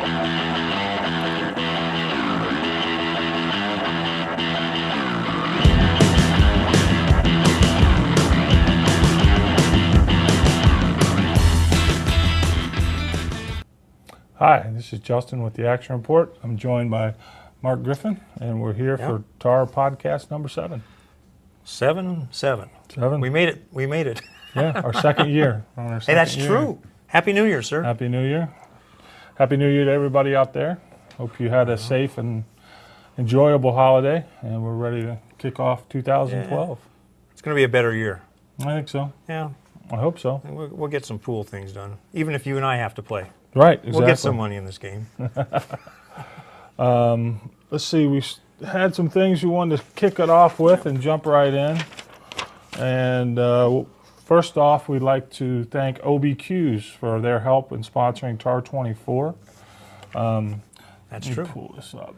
Hi, this is Justin with the Action Report. I'm joined by Mark Griffin, and we're here for TAR podcast number 7. 7. We made it. We made it. Yeah, our second year. Hey, that's true. Happy New Year, sir. Happy New Year. Happy New Year to everybody out there. Hope you had a safe and enjoyable holiday, and we're ready to kick off 2012. It's going to be a better year. I think so. Yeah. I hope so. We'll get some pool things done, even if you and I have to play. Right, exactly. We'll get some money in this game. Let's see, we had some things we wanted to kick it off with and jump right in. And first off, we'd like to thank OBQs for their help in sponsoring TAR 24. That's true. Pull this up.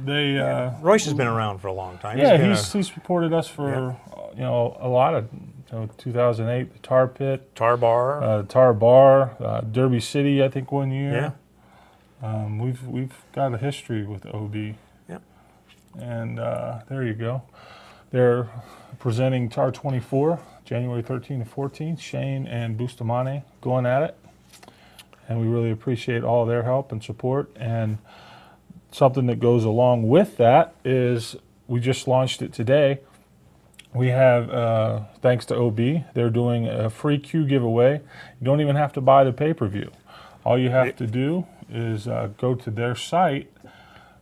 They Royce has been around for a long time. Yeah, he's supported us for a lot of 2008, the Tar Pit, Tar Bar, Tar Bar, Derby City, I think 1 year. Yeah. We've got a history with OB. Yep. And there you go. They're presenting TAR 24, January 13th to 14th. Shane and Bustamante going at it. And we really appreciate all their help and support. And something that goes along with that is we just launched it today. We have, thanks to OB, they're doing a free Q giveaway. You don't even have to buy the pay-per-view. All you have to do is go to their site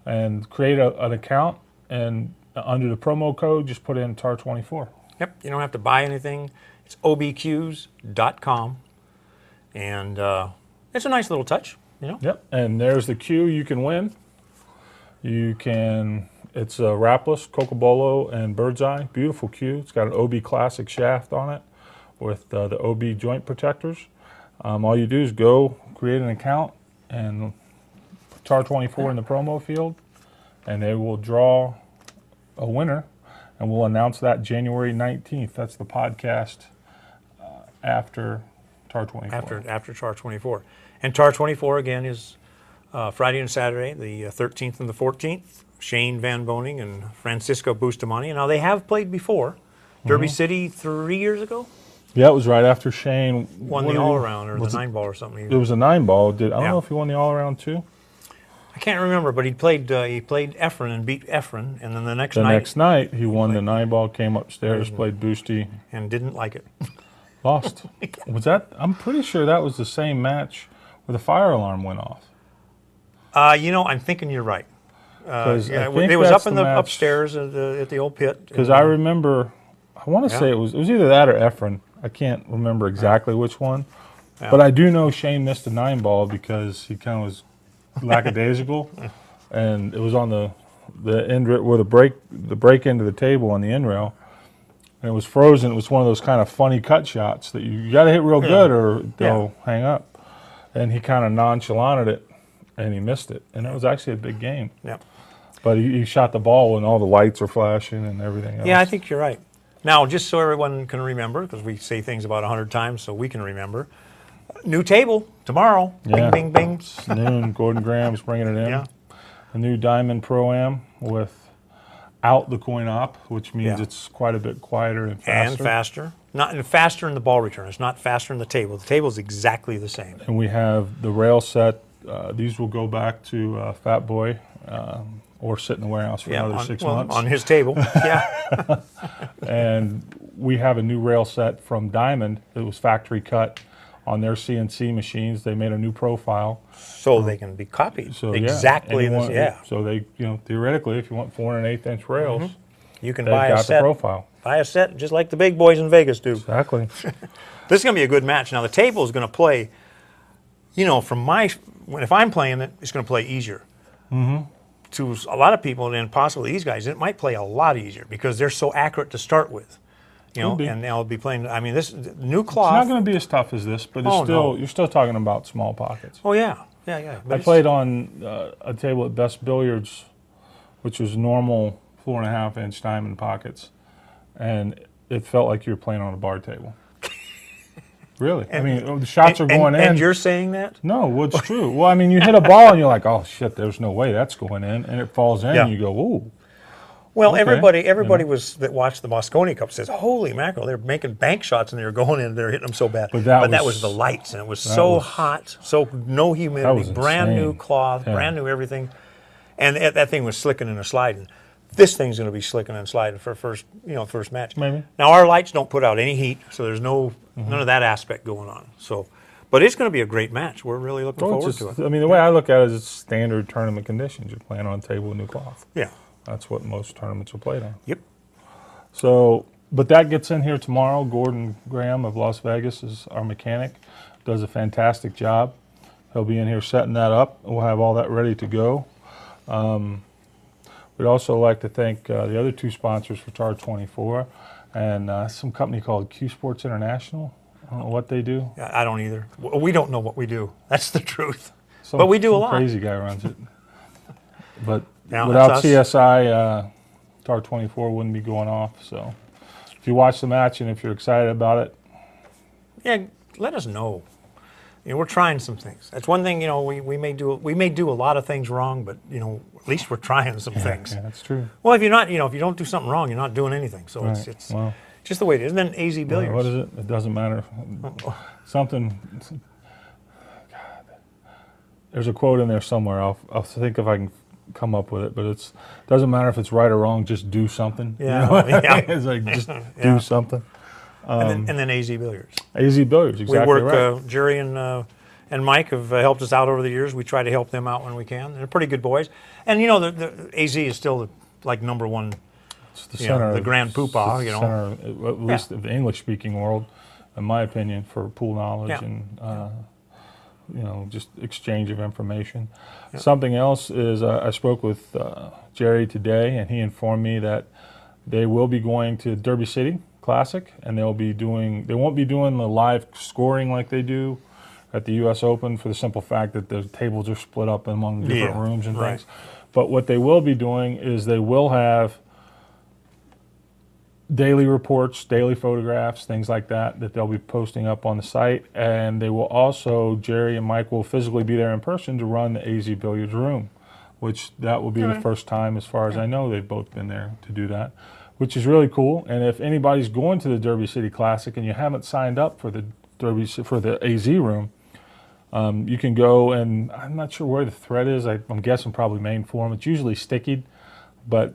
and create an account, and under the promo code, just put in TAR24. Yep, you don't have to buy anything. It's obqs.com, and it's a nice little touch, you know? Yep, and there's the Q you can win. It's a wrapless, Cocobolo and Bird's Eye. Beautiful Q. It's got an OB Classic shaft on it with the OB joint protectors. All you do is go create an account and put TAR24 in the promo field, and they will draw a winner, and we'll announce that January 19th. That's the podcast after TAR24. After TAR24. And TAR24, again, is Friday and Saturday, the 13th and the 14th. Shane Van Boning and Francisco Bustamante. Now, they have played before. Derby City 3 years ago? Yeah, it was right after Shane won the all-around or the 9-ball or something. It was a 9-ball. I don't know if he won the all-around too. I can't remember, but he played Efren and beat Efren, and then the next night he won the 9-ball, came upstairs, played Boosty. And didn't like it. Lost. Was that? I'm pretty sure that was the same match where the fire alarm went off. I'm thinking you're right. It was up in the upstairs at the old pit. Because I remember, I want to say it was either that or Efren. I can't remember exactly which one. Yeah. But I do know Shane missed a 9-ball because he kind of was lackadaisical, and it was on the end where the break into the table on the end rail, and it was frozen. It was one of those kind of funny cut shots that you got to hit real good or they'll hang up. And he kind of nonchalanted it, and he missed it. And it was actually a big game. Yeah. But he shot the ball when all the lights are flashing and everything else. Yeah, I think you're right. Now, just so everyone can remember, because we say things about 100 times so we can remember, new table tomorrow. Yeah. Bing, bing, bing. It's noon. Gordon Graham's bringing it in. Yeah. A new Diamond Pro-Am without the coin op, which means it's quite a bit quieter and faster. And faster. Not faster in the ball return. It's not faster in the table. The table is exactly the same. And we have the rail set. These will go back to Fat Boy or sit in the warehouse for another 6 months. On his table, yeah. And we have a new rail set from Diamond. It was factory cut on their CNC machines. They made a new profile. So they can be copied. So, exactly. So they, theoretically, if you want 4 1/8-inch rails, you can buy a set. The profile. Buy a set just like the big boys in Vegas do. Exactly. This is going to be a good match. Now, the table is going to play, if I'm playing it, it's going to play easier. To a lot of people, and possibly these guys, it might play a lot easier because they're so accurate to start with. And they'll be playing. I mean, this new cloth. It's not going to be as tough as this, but you're still talking about small pockets. Oh yeah. I played on a table at Best Billiards, which was normal 4 1/2-inch diamond pockets, and it felt like you were playing on a bar table. Really? I mean, the shots are going in. And you're saying that? No, well, it's true. Well, I mean, you hit a ball and you're like, oh shit, there's no way that's going in, and it falls in. Yeah. And you go, ooh. Well, Okay, everybody was that watched the Mosconi Cup says, "Holy mackerel! They're making bank shots and they're going in, they're hitting them so bad." But that was was- the lights, and it was so was- hot, so no humidity, was brand new insane. cloth, Yeah. brand new everything, and that thing was slicking and sliding. This thing's going to be slicking and sliding for first match. Maybe. Now our lights don't put out any heat, so there's none of that aspect going on. So, but it's going to be a great match. We're really looking Well, forward it's to just, it. I mean, the way I look at it is it's standard tournament conditions. You're playing on a table with new cloth. Yeah. That's what most tournaments are played on. Yep. So, but that gets in here tomorrow. Gordon Graham of Las Vegas is our mechanic. Does a fantastic job. He'll be in here setting that up. We'll have all that ready to go. We'd also like to thank the other two sponsors for TAR 24 and some company called Q Sports International. I don't know what they do. I don't either. We don't know what we do. That's the truth. Some, But we do a some lot. Crazy guy runs it. But Now, without that's us. CSI, TAR 24 wouldn't be going off. So if you watch the match and if you're excited about it, Yeah, let us know. We're trying some things. That's one thing. We may do a lot of things wrong, but at least we're trying some things. yeah, that's true. Well, if you don't do something wrong, you're not doing anything. So Right. it's Well, just the way it is. And then AZ Billiards. what is it? It doesn't matter. Something. God, there's a quote in there somewhere. I'll think if I can come up with it. But it doesn't matter if it's right or wrong. Just do something. Yeah, yeah. It's like just Yeah. do something. and then AZ Billiards. AZ Billiards, exactly We work. right. Jerry and Mike have helped us out over the years. We try to help them out when we can. They're pretty good boys. And the AZ is still like number one. It's the you know, center, the grand poobah, it's the center, at least of the English-speaking world, in my opinion, for pool knowledge Yeah. and just exchange of information. Something else is I spoke with Jerry today, and he informed me that they will be going to Derby City Classic, and they won't be doing the live scoring like they do at the U.S. Open, for the simple fact that the tables are split up among different Yeah, rooms and right. things. But what they will be doing is they will have daily reports, daily photographs, things like that they'll be posting up on the site. And they will also, Jerry and Mike will physically be there in person to run the AZ Billiards room, which that will be the first time, as far as I know, they've both been there to do that, which is really cool. And if anybody's going to the Derby City Classic and you haven't signed up for the AZ room, you can go, and I'm not sure where the thread is. I'm guessing probably main forum. It's usually stickied, but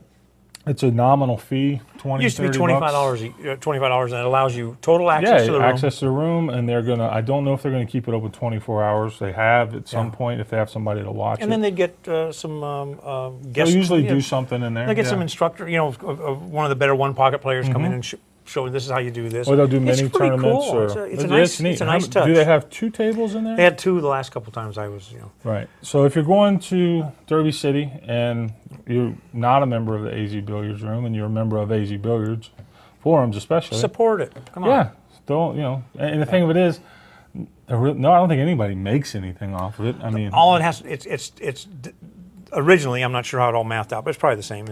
it's a nominal fee, $20, It used to be $30 $25, $25, and it allows you total access to the room. access to the room, and I don't know if they're gonna keep it open 24 hours. They have at some Yeah. point, if they have somebody to watch And it. then they'd get some They'll guests. usually yeah, do something in there. They get yeah. some instructor, one of the better one pocket players come in and show this is how you do this. Or they'll do It's mini pretty tournaments. cool. Or, It's a nice neat. nice touch. Do they have 2 tables in there? They had 2 the last couple times I was. Right. So if you're going to Derby City and you're not a member of the AZ Billiards room and you're a member of AZ Billiards forums, especially, Support it. Come on. yeah, don't And the thing of it is, I don't think anybody makes anything off of it. I mean, All it has, it's originally, I'm not sure how it all mathed out, but it's probably the same.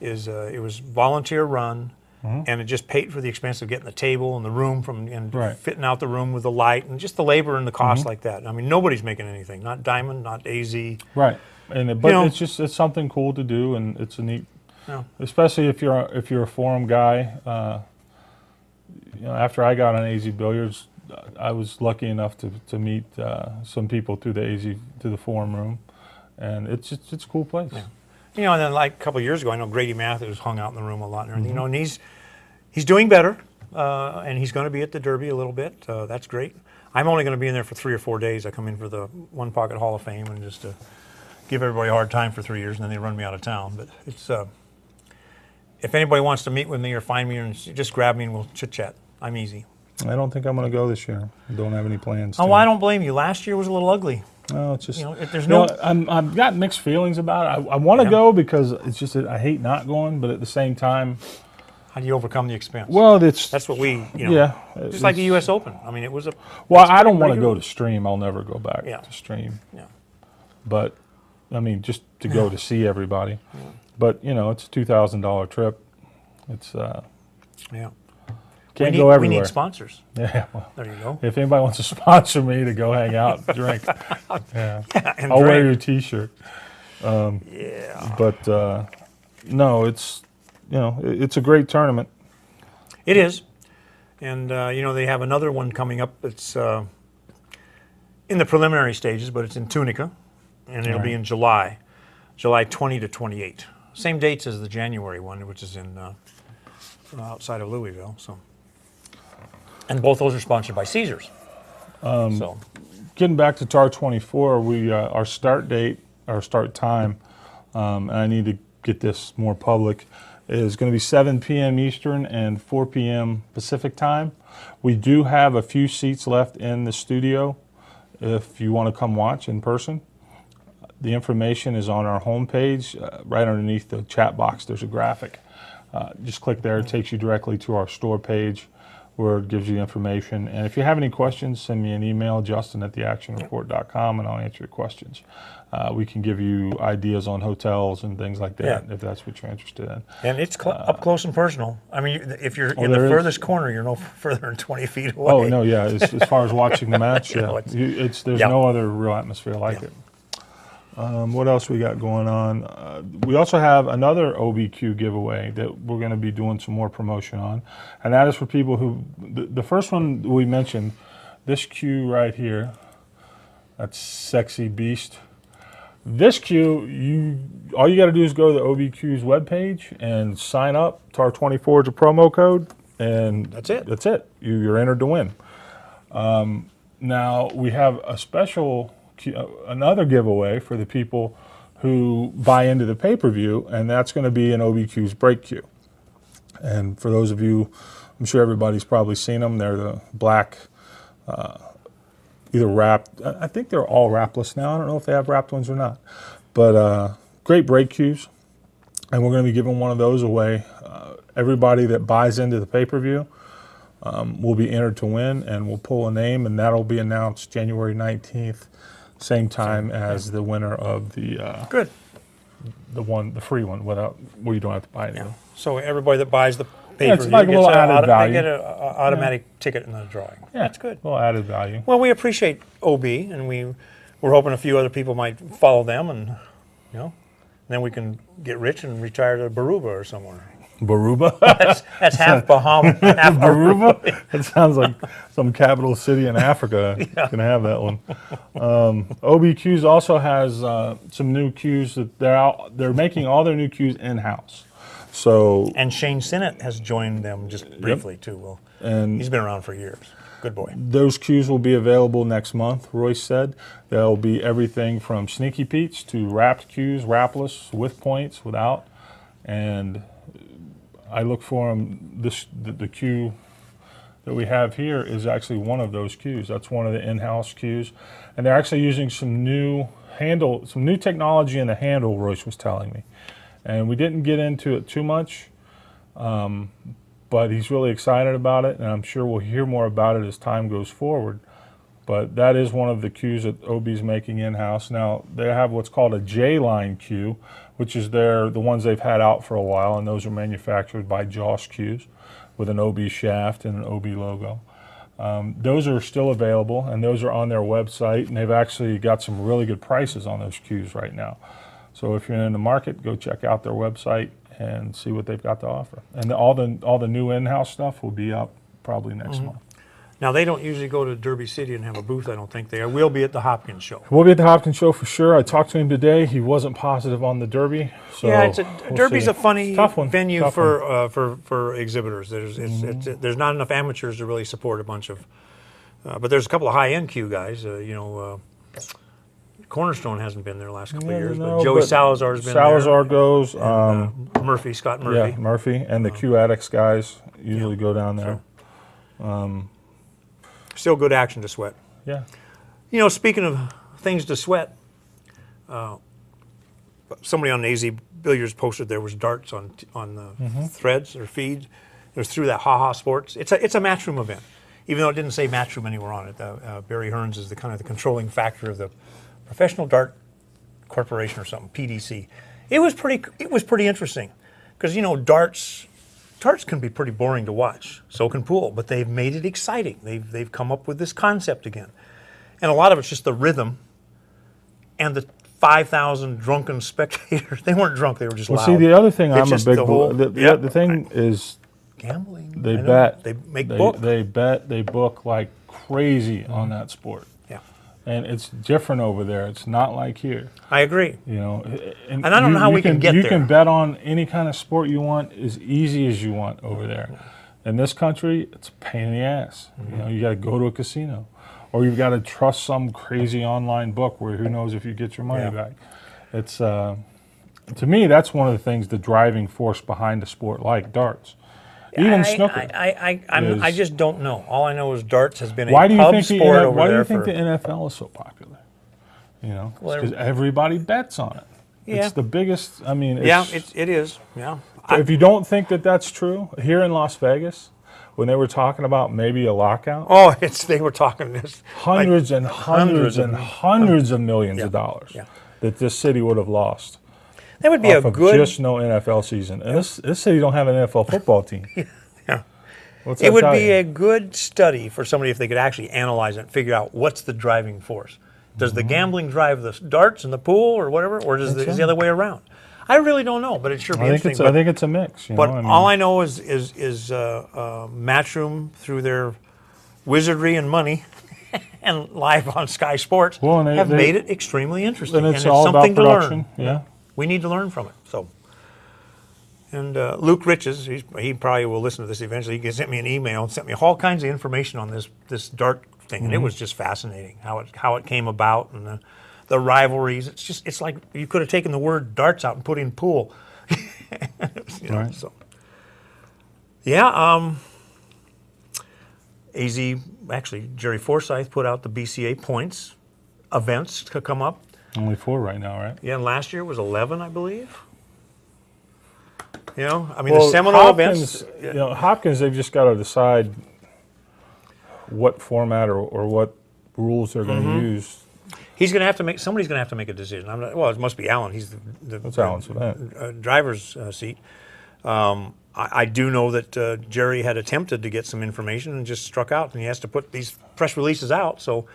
It was volunteer run, and it just paid for the expense of getting the table and the room and Right. fitting out the room with the light and just the labor and the cost like that. I mean, nobody's making anything. Not Diamond, not AZ. right. But know- it's something cool to do, and it's a neat, Yeah. especially if you're a forum guy. After I got on AZ Billiards, I was lucky enough to meet some people through the forum room, and it's a cool place. And then like a couple of years ago, I know Grady Matthews hung out in the room a lot and everything. And he's doing better, and he's going to be at the Derby a little bit. That's great. I'm only going to be in there for 3 or 4 days. I come in for the One Pocket Hall of Fame and just to give everybody a hard time for 3 years, and then they run me out of town. But it's if anybody wants to meet with me or find me, and just grab me and we'll chit chat. I'm easy. I don't think I'm going to go this year. I don't have any plans. Oh, well, I don't blame you. Last year was a little ugly. No, it's just If there's no, I've got mixed feelings about it. I want to go because it's just that I hate not going, but at the same time, how do you overcome the expense? well, it's That's what we, yeah, just like the U.S. Open. I mean, it was a. Well, it's I don't pretty want to go regular. to Stream. I'll never go back Yeah. to Stream. Yeah. But I mean, just to go to see everybody. But it's a $2,000 trip. It's Yeah. Can't we go need, we everywhere. need sponsors. Yeah, well, There you go. if anybody wants to sponsor me to go hang out and drink, yeah, And I'll wear drink. your T-shirt. Yeah. But no, it's it's a great tournament. It is. And, they have another one coming up. It's in the preliminary stages, but it's in Tunica, and it'll be in July 20 to 28. Same dates as the January one, which is in outside of Louisville. So, and both those are sponsored by Caesars. So, Getting back to TAR 24, we our start date, our start time, and I need to get this more public, is going to be 7 p.m. Eastern and 4 p.m. Pacific time. We do have a few seats left in the studio if you want to come watch in person. The information is on our homepage. Right underneath the chat box, there's a graphic. Just click there. It takes you directly to our store page where it gives you information. And if you have any questions, send me an email, justin@theactionreport.com, and I'll answer your questions. We can give you ideas on hotels and things like that if that's what you're interested in. and it's up close and personal. I mean, if you're in the there is. furthest corner, you're no further than 20 feet away. Oh, no, yeah. As far as watching the match, You know, yeah. There's yeah. no other real atmosphere like it. What else we got going on? We also have another OBQ giveaway that we're going to be doing some more promotion on. And that is for people who, the first one we mentioned, this cue right here, that's Sexy Beast. This cue, all you got to do is go to the OBQ's webpage and sign up. TAR24 is a promo code, and That's it. That's it. You're entered to win. Now we have a special, another giveaway for the people who buy into the pay-per-view, and that's going to be an OBQ's break cue. And for those of you, I'm sure everybody's probably seen them. They're the black, either wrapped. I think they're all wrapless now. I don't know if they have wrapped ones or not. But great break cues, and we're going to be giving one of those away. Everybody that buys into the pay-per-view will be entered to win, and we'll pull a name, and that'll be announced January 19th, same time as the winner of the Good. the free one, where you don't have to buy anything. So everybody that buys the pay-per-view it's like a little added value. They get an automatic ticket in the drawing. Yeah, That's good. A little added value. Well, we appreciate OB, and we're hoping a few other people might follow them, and then we can get rich and retire to Baruba or somewhere. Baruba? That's half Bahama, half Baruba? That sounds like some capital city in Africa. Yeah. Can have that one. OBQs also has some new cues that they're making all their new cues in-house. So And Shane Sinnott has joined them just briefly too. Well, and he's been around for years. Good boy. those cues will be available next month, Royce said. There'll be everything from Sneaky Pete's to wrapped cues, wrapless, with points, without. And I look for them. The cue that we have here is actually one of those cues. That's one of the in-house cues, and they're actually using some new technology in the handle. Royce was telling me, and we didn't get into it too much, but he's really excited about it, and I'm sure we'll hear more about it as time goes forward. But that is one of the cues that OB's making in-house. Now, they have what's called a J-line cue, which is the ones they've had out for a while, and those are manufactured by Joss Cues with an OB shaft and an OB logo. Those are still available, and those are on their website, and they've actually got some really good prices on those cues right now. So if you're in the market, go check out their website and see what they've got to offer. And all the new in-house stuff will be up probably next month. Now, they don't usually go to Derby City and have a booth, I don't think. They will be at the Hopkins show. We'll be at the Hopkins show for sure. I talked to him today. He wasn't positive on the Derby. So Yeah, we'll Derby's see. a funny Tough one. venue Tough for exhibitors. There's not enough amateurs to really support a bunch of, but there's a couple of high-end Q guys. Cornerstone hasn't been there the last couple of years, but Joey Salazar's been Salazar there. goes. Murphy, Scott Murphy. Yeah, Murphy and the Q Addicts guys usually go down there. Still good action to sweat. Yeah. Speaking of things to sweat, somebody on AZ Billiards posted there was darts on the threads or feed. It was through that Ha Ha Sports. It's a matchroom event, even though it didn't say matchroom anywhere on it. Barry Hearns is the kind of the controlling factor of the Professional Dart Corporation or something, PDC. It was pretty interesting because darts darts can be pretty boring to watch. So can pool, but they've made it exciting. They've come up with this concept again, and a lot of it's just the rhythm and the 5,000 drunken spectators. They weren't drunk; they were just Well, loud. see, the other thing It's I'm a just big the whole- the thing is Gambling. they I know. bet. They make book. They bet. They book like crazy on that sport. Yeah, And it's different over there. It's not like here. I agree. You know, And I don't know how we can get You there. can bet on any kind of sport you want as easy as you want over there. In this country, it's a pain in the ass. You know, you got to go to a casino, or you've got to trust some crazy online book where who knows if you get your money Yeah. back. It's to me, that's one of the things, the driving force behind a sport like darts, even snooker. I just don't know. All I know is darts has been Why a do you pub think sport over why do there you think for. the NFL is so popular? You know, Well, because everybody bets on it. Yeah. It's the biggest. I mean, Yeah, it is. Yeah. if you don't think that that's true, here in Las Vegas, when they were talking about maybe a lockout, Oh, they were talking this. hundreds and hundreds and hundreds of millions of dollars yeah. that this city would have lost That would be off a of good. just no NFL season. And this city don't have an NFL football team. Yeah. What's It that would tell be you? a good study for somebody if they could actually analyze it and figure out what's the driving force. Does the gambling drive the darts and the pool or whatever, or is the other way around? I really don't know, but it sure be I think interesting. I think it's a mix. You But know? I mean, all I know is Matchroom, through their wizardry and money, and live on Sky Sports, Well, and have they- made it extremely interesting. and And it's it's all about something to production. learn. Yeah. We need to learn from it. So, and Luke Riches, he probably will listen to this eventually. He sent me an email and sent me all kinds of information on this dart thing, and it was just fascinating how it came about and the rivalries. It's like you could have taken the word darts out and put in pool. You know, Right. so. Yeah, actually, Jerry Forsyth put out the BCA points events to come up. only 4 right now, right? Yeah, and last year was 11, I believe. You know, I mean, Well, the Seminole Hopkins, events. you know, Hopkins, they've just got to decide what format or what rules they're going to use. He's going to have to make. Somebody's going to have to make a decision. Well, it must be Alan. He's the That's Alan's event. driver's seat. I do know that Jerry had attempted to get some information and just struck out, and he has to put these press releases out. So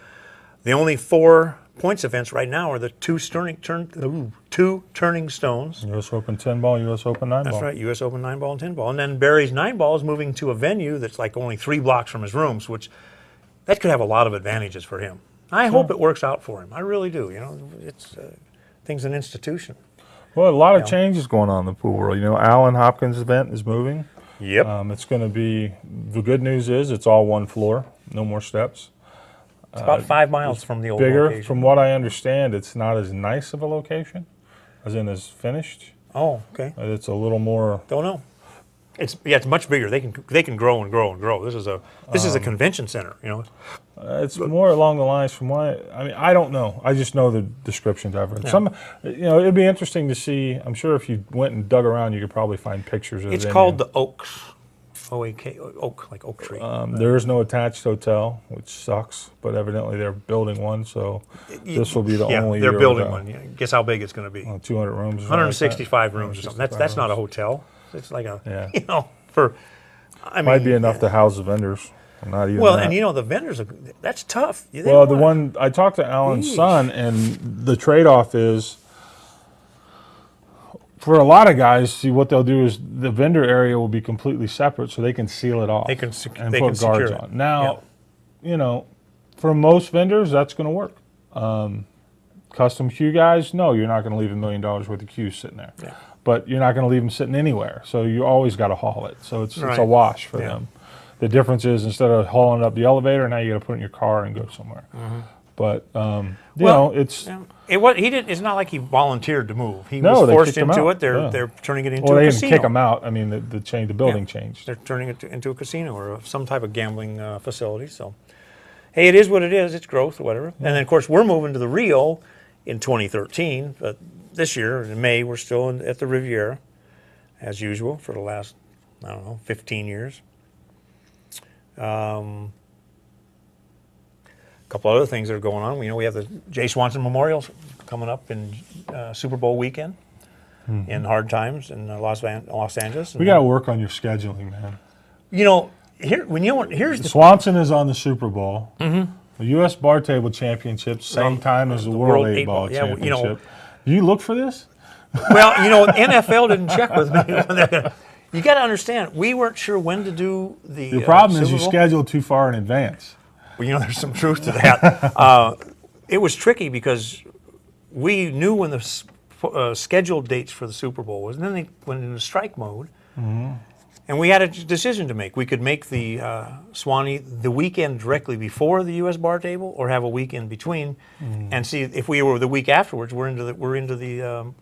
the only 4 points events right now are the two turning stones. U.S. Open 10 ball, U.S. Open 9 ball. That's right, U.S. Open 9 ball and 10 ball. And then Barry's 9 ball is moving to a venue that's like only 3 blocks from his rooms, which that could have a lot of advantages for him. I hope it works out for him. I really do. You know, it's thing's an institution. Well, a lot of changes going on in the pool world. You know, Alan Hopkins' event is moving. Yep. It's going to be, the good news is it's all one floor, no more steps. It's about 5 miles from the old Bigger, location. from what I understand, it's not as nice of a location, as in as finished. Oh, okay. It's a little more, Don't know. It's much bigger. They can grow and grow and grow. This is a convention center. You know. it's more along the lines from what, I mean, I don't know. I just know the descriptions I've read. Yeah. You know, it'd be interesting to see. I'm sure if you went and dug around, you could probably find pictures of it. It's called the Oaks. O-A-K, oak, like oak tree. There is no attached hotel, which sucks, but evidently they're building one, so this will be the only they're year building with, one. Yeah. Guess how big it's going to be? 200 rooms. or something like that. 165 rooms or something. That's not a hotel. It's like a, Yeah. you know, for, I mean. Might be enough to house the vendors. Not even Well, that. and you know, the vendors, that's tough. They Well, the don't one I talked to Alan's Jeez. son, and the trade-off is for a lot of guys. See, what they'll do is the vendor area will be completely separate, so they can seal it off. They can and they put can secure guards it. on. Now, you know, for most vendors, that's going to work. Custom queue guys, no, you're not going to leave $1 million worth of queues sitting there. Yeah. But you're not going to leave them sitting anywhere, so you always got to haul it. So it's Right. a wash for Yeah. them. The difference is instead of hauling it up the elevator, now you got to put it in your car and go somewhere. But you know, it's Yeah. He didn't. It's not like he volunteered to move. He No, was they forced kicked him into out. it. They're Yeah. they're turning it into well, a they didn't casino. kick them out. I mean, the building changed. They're turning it into a casino or some type of gambling facility. So, hey, it is what it is. It's growth or whatever. And then, of course, we're moving to the Rio in 2013. But this year, in May, we're still at the Riviera, as usual, for the last, 15 years. A couple other things that are going on. You know, we have the Jay Swanson Memorial coming up in Super Bowl weekend. in hard times in Los Angeles. We got to work on your scheduling, man. You know, here's the Swanson is on the Super Bowl. The U.S. Bar Table Championships, same time as the World 8-Ball Yeah, Championship. you know, You look for this? well, you know, NFL didn't check with me. You got to understand, we weren't sure when to do the. The problem is Super you Bowl. schedule too far in advance. Well, you know, there's some truth to that. It was tricky because we knew when the scheduled dates for the Super Bowl was, and then they went into strike mode, and we had a decision to make. We could make the Swanee the weekend directly before the U.S. Bar Table, or have a week in between, and see if we were the week afterwards. We're into the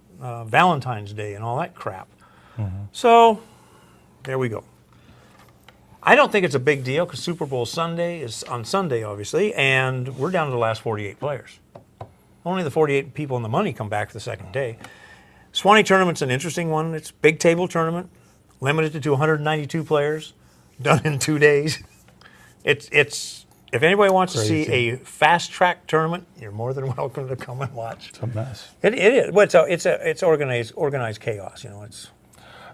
Valentine's Day and all that crap. So there we go. I don't think it's a big deal because Super Bowl Sunday is on Sunday, obviously, and we're down to the last 48 players. Only the 48 people in the money come back the second day. Swanee tournament's an interesting one. It's a big table tournament, limited to 192 players, done in 2 days. It's if anybody wants to see a fast track tournament, you're more than welcome to come and watch. It's a mess. It is. Well, it's organized chaos. You know, it's.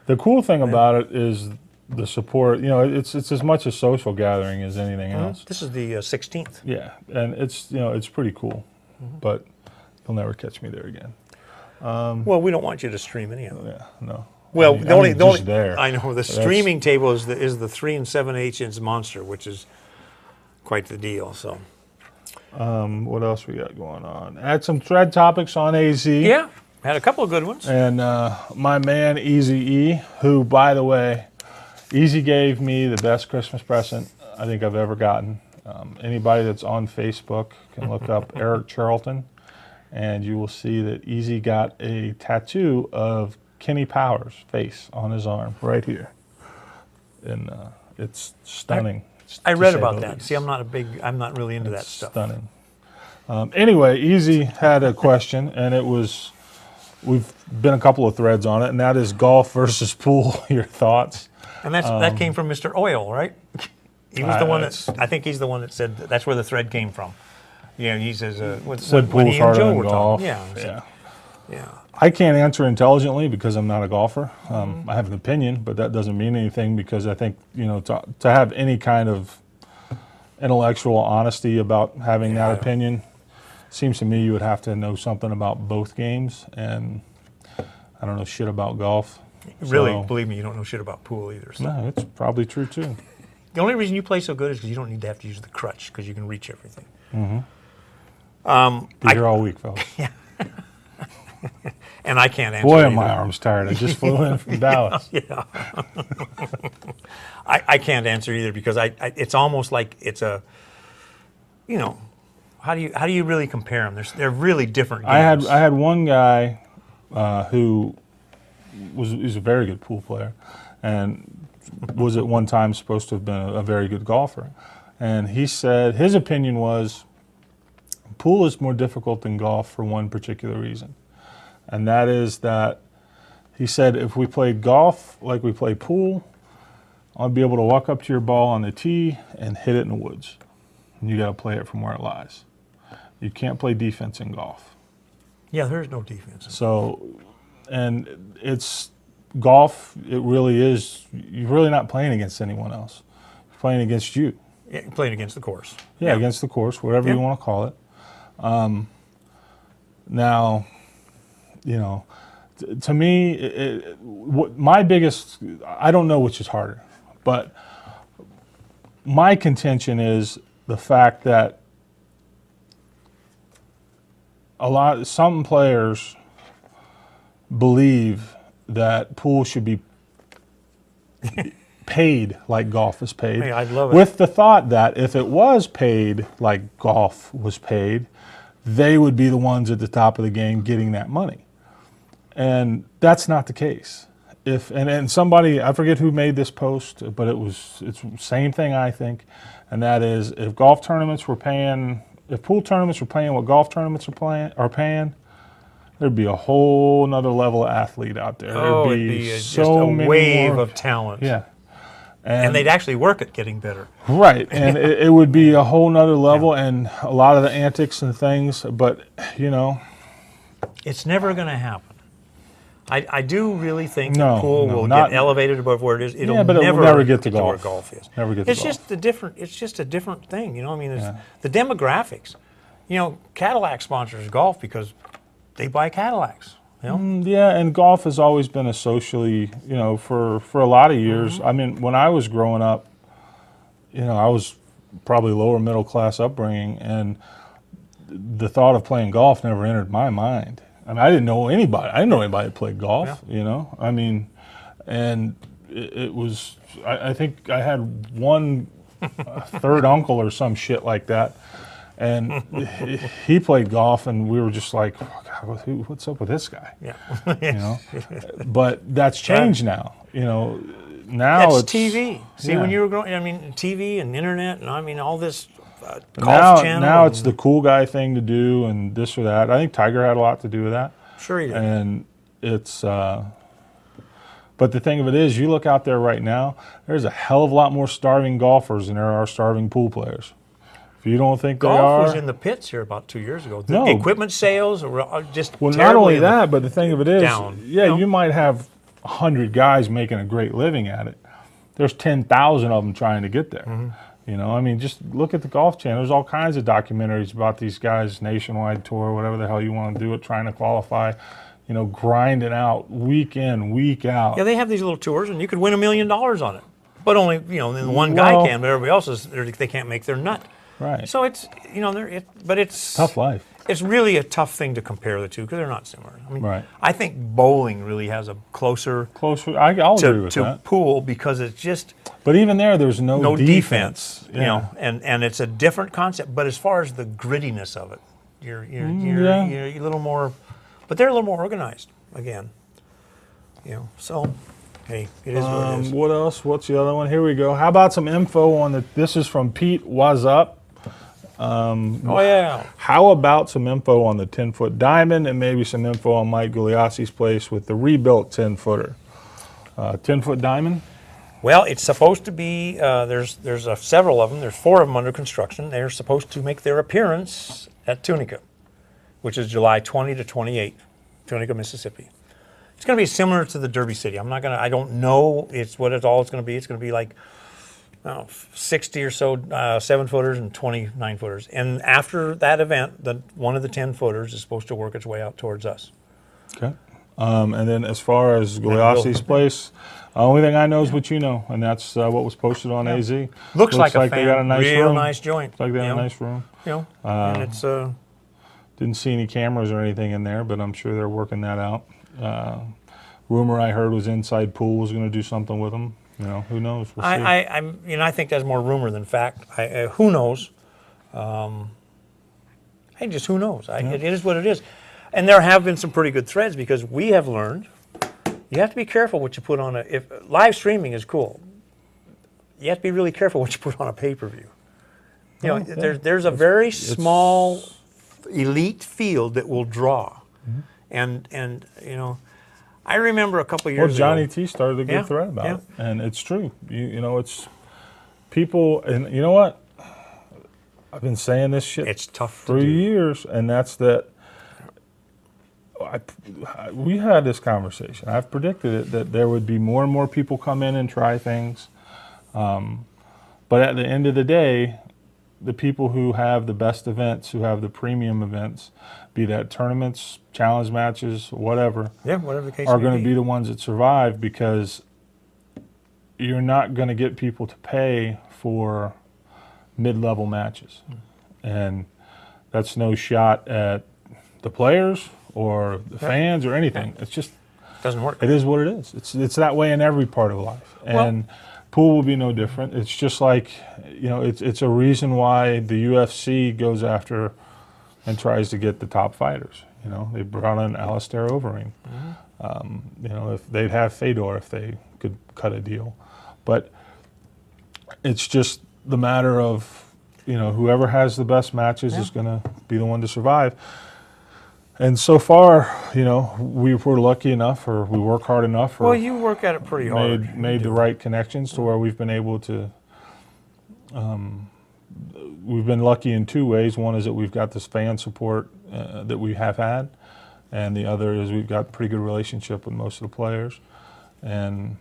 The cool thing about it is the support. You know, it's as much a social gathering as anything else. This is the 16th. Yeah, and it's pretty cool, but you'll never catch me there again. Well, we don't want you to stream any of it. Yeah, no. Well, the only there. I know the streaming table is the 3 7/8 inch monster, which is quite the deal. So, What else we got going on? Add some thread topics on AZ. yeah, had a couple of good ones. And my man Easy E, who, by the way, Easy gave me the best Christmas present I think I've ever gotten. Anybody that's on Facebook can look up Eric Charlton, and you will see that Easy got a tattoo of Kenny Powers' face on his arm right here. And it's stunning. I to read say about the that. least. See, I'm not really into that stuff. Stunning. Anyway, Easy had a question, and we've been a couple of threads on it, and that is golf versus pool. Your thoughts? And that came from Mr. Oil, right? He was the one it's- I think he's the one that said that's where the thread came from. Yeah, he says Said when pool's he and harder Joe than were golf. talking. Yeah. Yeah. I can't answer intelligently because I'm not a golfer. I have an opinion, but that doesn't mean anything because I think, to have any kind of intellectual honesty about having that opinion, seems to me you would have to know something about both games, and I don't know shit about golf. Really, So- believe me, you don't know shit about pool either. So. No, it's probably true too. The only reason you play so good is because you don't need to have to use the crutch because you can reach everything. Be here all week, fellas. And I can't answer Boy, either. are my arms tired. I just flew in from Dallas. Yeah. I can't answer either because it's almost like it's a, how do you really compare them? They're really different games. I had one guy who he's a very good pool player, and was at one time supposed to have been a very good golfer. And he said his opinion was pool is more difficult than golf for one particular reason. And that is that he said if we played golf like we play pool, I'd be able to walk up to your ball on the tee and hit it in the woods. And you got to play it from where it lies. You can't play defense in golf. Yeah, there's no defense. So, and it's golf, it really is, you're really not playing against anyone else. You're playing against you. Yeah, playing against the course. Yeah, against the course, whatever you want to call it. Now, to me, my biggest, I don't know which is harder, but my contention is the fact that some players believe that pool should be paid like golf is paid. Hey, I'd love it. With the thought that if it was paid like golf was paid, they would be the ones at the top of the game getting that money. And that's not the case. And somebody, I forget who made this post, but it's the same thing I think, and that is if pool tournaments were paying what golf tournaments are paying, there'd be a whole nother level of athlete out there. Oh, There'd it'd be so just a many wave more. of talent. Yeah. And they'd actually work at getting better. Right, and it would be a whole nother level, and a lot of the antics and things, but, It's never going to happen. I do really think No, the pool no, will not- get elevated above where it is. It'll Yeah, but it will never, never get to where golf. golf is. Never get to It's golf. just a different. It's just a different thing. I mean, it's Yeah. the demographics. Cadillac sponsors golf because they buy Cadillacs. Yeah, and golf has always been a socially, for a lot of years. Mm-hmm. I mean, when I was growing up, I was probably lower middle class upbringing, and the thought of playing golf never entered my mind. I mean, I didn't know anybody. I didn't know anybody that played golf. I mean, and it was. I think I had one third uncle or some shit like that. And he played golf, and we were just like, oh, God, what's up with this guy? Yeah. But that's changed now. Now That's it's TV. See, yeah. when you were growing, I mean, TV and internet, and I mean, all this golf now, channel. now it's the cool guy thing to do, and this or that. I think Tiger had a lot to do with that. Sure he did. And it's, but the thing of it is, you look out there right now, there's a hell of a lot more starving golfers than there are starving pool players. If you don't think they Golf are, was in the pits here about 2 years ago. The No. equipment sales were just well, not terribly only in the- that, but the thing of it is, down, yeah, you might have 100 guys making a great living at it. There's 10,000 of them trying to get there. I mean, just look at the Golf Channel. There's all kinds of documentaries about these guys, nationwide tour, whatever the hell you want to do it, trying to qualify, grinding out week in, week out. Yeah, they have these little tours, and you could win $1 million on it. But only, then one guy Well- can, but everybody else they can't make their nut. Right. So it's, but it's Tough life. It's really a tough thing to compare the two because they're not similar. I mean, Right. I think bowling really has a closer Closer, I'll agree to, with to that. pool because it's just But even there's no no defense, Yeah. and it's a different concept. But as far as the grittiness of it, you're yeah. a little more, but they're a little more organized again. So hey, it is what it is. What else? What's the other one? Here we go. How about some info on the? This is from Pete Was Up. Oh yeah, How about some info on the 10-foot diamond and maybe some info on Mike Guglielmi's place with the rebuilt 10-footer? 10-foot diamond? well, it's supposed to be. There's several of them. There's 4 of them under construction. They're supposed to make their appearance at Tunica, which is July 20 to 28, Tunica, Mississippi. It's going to be similar to the Derby City. I don't know it's going to be. It's going to be like 60 or so 7-footers and 29-footers. And after that event, one of the 10-footers is supposed to work its way out towards us. Okay. And then as far as Guglielmi's place, the only thing I know is what you know, and that's what was posted on AZ. Looks like they got a nice real room. nice joint. Looks like they got a nice room. And it's Didn't see any cameras or anything in there, but I'm sure they're working that out. Rumor I heard was Inside Pool was going to do something with them. Who knows? We'll see. I think that's more rumor than fact. Who knows? Just who knows? It is what it is. And there have been some pretty good threads because we have learned you have to be careful what you put on if live streaming is cool. You have to be really careful what you put on a pay-per-view. There's a very small elite field that will draw. And I remember a couple of years Well, Johnny ago. T started a good Yeah, thread about yeah. it, and it's true. It's people, and you know what? I've been saying this shit It's tough for to do. years, and that's that. We had this conversation. I've predicted it that there would be more and more people come in and try things, but at the end of the day, the people who have the best events, who have the premium events, be that tournaments, challenge matches, whatever, Yeah, whatever the case are may going to be the ones that survive because you're not going to get people to pay for mid-level matches. And that's no shot at the players or the fans or anything. It's just, Doesn't work. it is what it is. It's that way in every part of life. And pool will be no different. It's just like, it's a reason why the UFC goes after and tries to get the top fighters. They brought in Alistair Overeem. If they'd have Fedor if they could cut a deal. But it's just the matter of, whoever has the best matches is going to be the one to survive. And so far, we were lucky enough, or we work hard enough, or Well, you work at it pretty hard. made the right connections to where we've been able to. We've been lucky in 2 ways. One is that we've got this fan support that we have had, and the other is we've got a pretty good relationship with most of the players, and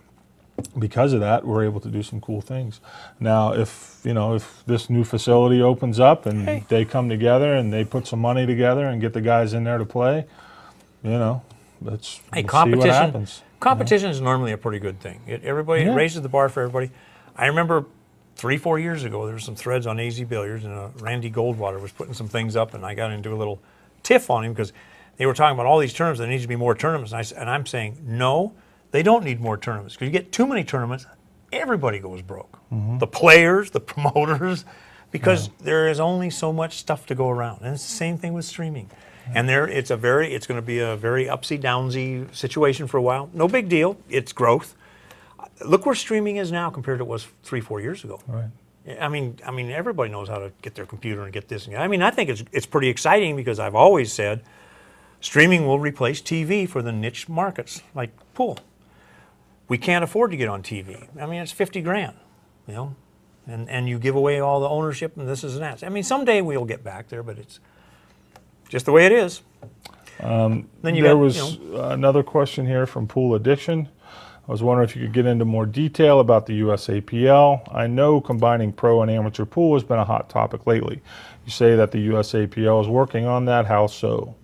because of that, we're able to do some cool things. Now, if this new facility opens up and Hey. they come together and they put some money together and get the guys in there to play, let's see what happens. Competition is normally a pretty good thing. It raises the bar for everybody. I remember 3-4 years ago, there were some threads on AZ Billiards, and Randy Goldwater was putting some things up, and I got into a little tiff on him because they were talking about all these tournaments. There needs to be more tournaments, and I'm saying no. They don't need more tournaments because you get too many tournaments, everybody goes broke. The players, the promoters, because there is only so much stuff to go around. And it's the same thing with streaming. And it's going to be a very upsy downsy situation for a while. No big deal. It's growth. Look where streaming is now compared to what it was 3-4 years ago. Right. I mean, everybody knows how to get their computer and get this. I mean, I think it's pretty exciting because I've always said streaming will replace TV for the niche markets like pool. We can't afford to get on TV. I mean, it's $50,000, and you give away all the ownership and this is and that. I mean, someday we'll get back there, but it's just the way it is. Then there was another question here from Pool Addiction. I was wondering if you could get into more detail about the USAPL. I know combining pro and amateur pool has been a hot topic lately. You say that the USAPL is working on that. How so?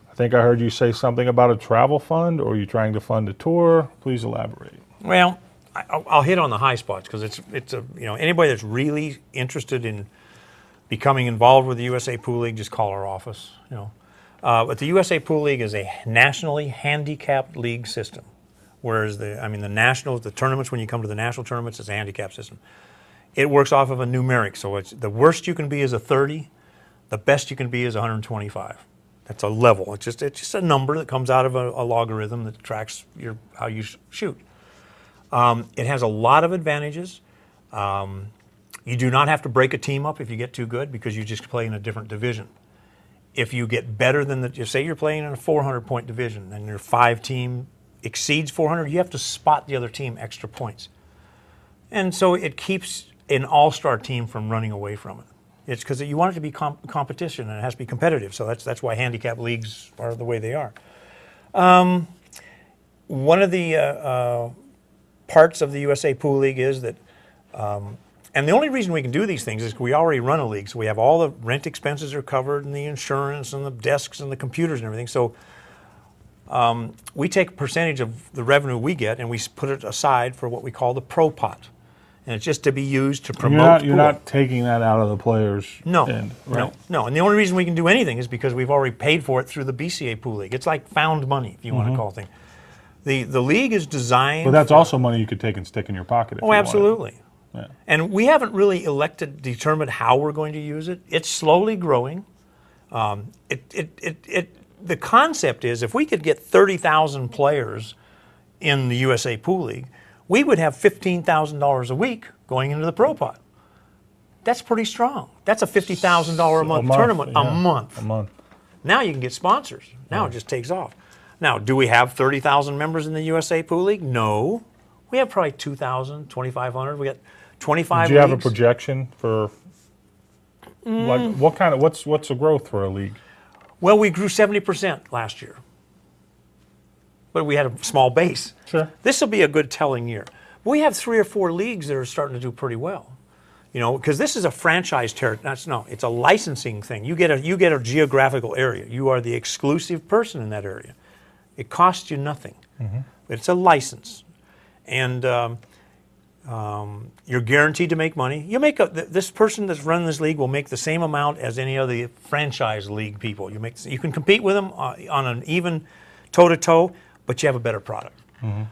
I think I heard you say something about a travel fund, or are you trying to fund a tour? Please elaborate. Well, I'll hit on the high spots because it's anybody that's really interested in becoming involved with the USA Pool League, just call our office. But the USA Pool League is a nationally handicapped league system, whereas the tournaments, when you come to the national tournaments, it's a handicap system. It works off of a numeric, so it's the worst you can be is a 30, the best you can be is 125. That's a level. It's just a number that comes out of a logarithm that tracks how you shoot. It has a lot of advantages. You do not have to break a team up if you get too good because you just play in a different division. If you get better than say you're playing in a 400-point division and your 5 team exceeds 400, you have to spot the other team extra points. And so it keeps an all-star team from running away from it. It's because you want it to be competition and it has to be competitive. So that's why handicap leagues are the way they are. One of the parts of the USA Pool League is that, and the only reason we can do these things is we already run a league. So we have all the rent expenses are covered and the insurance and the desks and the computers and everything. So we take a percentage of the revenue we get and we put it aside for what we call the pro pot. And it's just to be used to promote. You're not taking that out of the players' end, right? No. And the only reason we can do anything is because we've already paid for it through the BCA Pool League. It's like found money, if you want to call it thing. The league is designed. But that's also money you could take and stick in your pocket. If you absolutely. Yeah. And we haven't really determined how we're going to use it. It's slowly growing. The concept is if we could get 30,000 players in the USA Pool League, we would have $15,000 a week going into the pro pot. That's pretty strong. That's a $50,000 a month tournament a month. A month. Now you can get sponsors. Now it just takes off. Now, do we have 30,000 members in the USA Pool League? No. We have probably 2,000, 2,500. We got 25 Do you have a leagues. projection for like what's the growth for a league? Well, we grew 70% last year. But we had a small base. Sure. This will be a good telling year. We have 3 or 4 leagues that are starting to do pretty well. Because this is a franchise territory. It's a licensing thing. You get a geographical area. You are the exclusive person in that area. It costs you nothing. It's a license. And you're guaranteed to make money. This person that's running this league will make the same amount as any other franchise league people. You can compete with them on an even toe-to-toe, but you have a better product.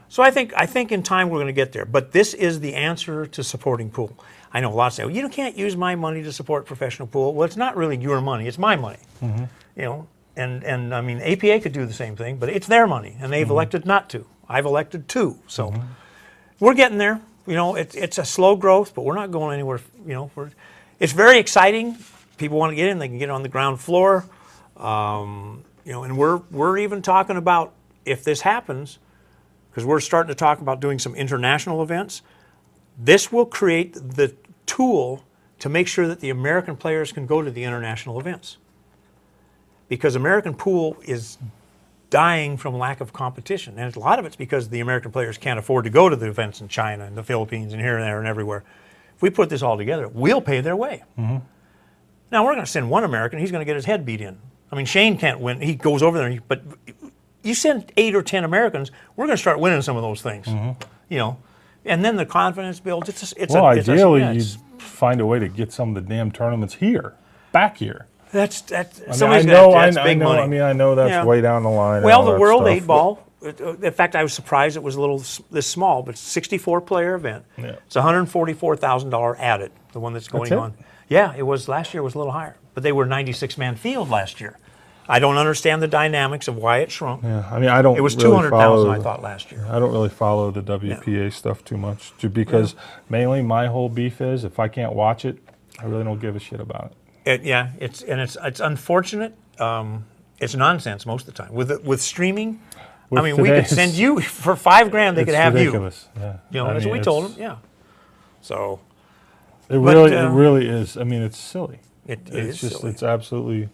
So I think in time we're going to get there. But this is the answer to supporting pool. I know a lot say, well, you can't use my money to support professional pool. Well, it's not really your money; it's my money. And I mean, APA could do the same thing, but it's their money, and they've elected not to. I've elected to. So we're getting there. It's a slow growth, but we're not going anywhere. It's very exciting. People want to get in; they can get on the ground floor. And we're even talking about if this happens, because we're starting to talk about doing some international events. This will create the tool to make sure that the American players can go to the international events. Because American pool is dying from lack of competition. And a lot of it's because the American players can't afford to go to the events in China and the Philippines and here and there and everywhere. If we put this all together, we'll pay their way. Now, we're going to send one American. He's going to get his head beat in. I mean, Shane can't win. He goes over there, but you send 8 or 10 Americans, we're going to start winning some of those things. You know, and then the confidence builds. Ideally, you'd find a way to get some of the damn tournaments here, back here. That's That's big money. I mean, I know that's way down the line. Well, and all the that World stuff, 8 Ball, in fact, I was surprised it was a little this small, but it's a 64-player event. Yeah. It's $144,000 added, the one that's going That's it? on. Yeah, it was last year was a little higher, but they were 96-man field last year. I don't understand the dynamics of why it shrunk. Yeah, I mean, I don't. It was really 200,000, I follow- thought, last year. I don't really follow the WPA stuff too much, because mainly my whole beef is if I can't watch it, I really don't give a shit about it. It's unfortunate. It's nonsense most of the time. With streaming, With I mean, we could today's- send you for $5,000. They It's could have ridiculous. Yeah. you. You know, I that's mean, what we told them. Yeah. So It But, really is. I mean, it's silly. it It's is just, silly. it's absolutely.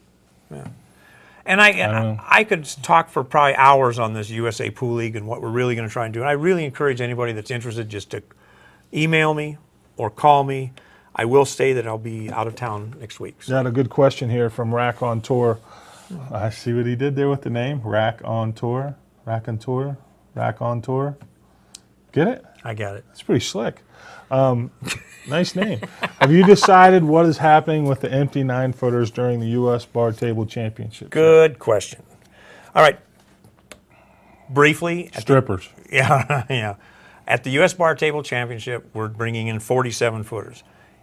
And know. I could talk for probably hours on this USA Pool League and what we're really going to try and do. And I really encourage anybody that's interested just to email me or call me. I will say that I'll be out of town next week. So. Got a good question here from Rack on Tour. I see what he did there with the name. Rack on Tour. Rack on Tour. Rack on Tour. Get it? I got it. It's pretty slick. Nice name. Have you decided what is happening with the empty 9-footers during the U.S. Bar Table Championship? Good question. All right. Briefly, Strippers. yeah. At the U.S. Bar Table Championship, we're bringing in 47 footers.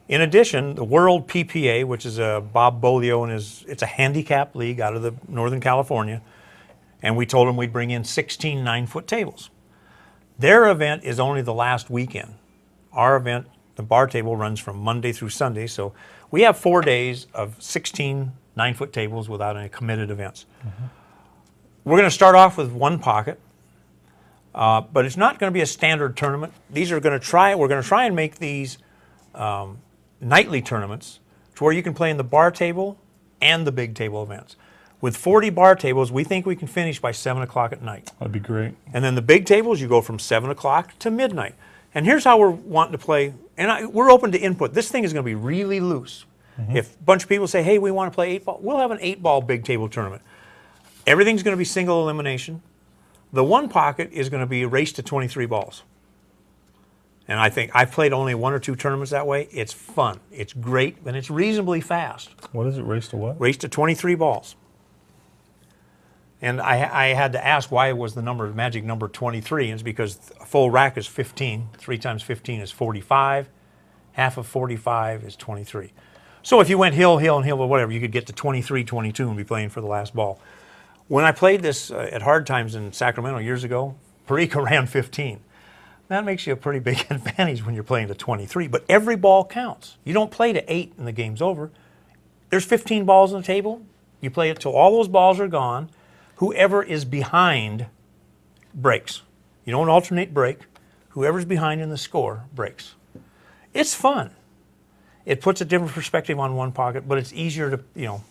In addition, the World PPA, which is Bob Bolio and it's a handicap league out of the Northern California, and we told them we'd bring in 16 9-foot tables. Their event is only the last weekend. Our event, the bar table, runs from Monday through Sunday, so we have 4 days of 16 9-foot tables without any committed events. We're going to start off with one pocket, but it's not going to be a standard tournament. We're going to try and make these nightly tournaments to where you can play in the bar table and the big table events. With 40 bar tables, we think we can finish by 7 o'clock at night. That'd be great. And then the big tables, you go from 7 o'clock to midnight. And here's how we're wanting to play. And we're open to input. This thing is going to be really loose. If a bunch of people say, hey, we want to play 8-ball, we'll have an 8-ball big table tournament. Everything's going to be single elimination. The one pocket is going to be a race to 23 balls. And I think I've played only 1 or 2 tournaments that way. It's fun. It's great, and it's reasonably fast. What is it? Race to what? Race to 23 balls. And I had to ask why was the magic number 23, and it's because a full rack is 15. 3 times 15 is 45. Half of 45 is 23. So if you went hill, hill, and hill, or whatever, you could get to 23, 22 and be playing for the last ball. When I played this at Hard Times in Sacramento years ago, Perica ran 15. That makes you a pretty big advantage when you're playing to 23, but every ball counts. You don't play to 8 and the game's over. There's 15 balls on the table. You play it till all those balls are gone. Whoever is behind breaks. You don't alternate break. Whoever's behind in the score breaks. It's fun. It puts a different perspective on one pocket, but it's easier to, you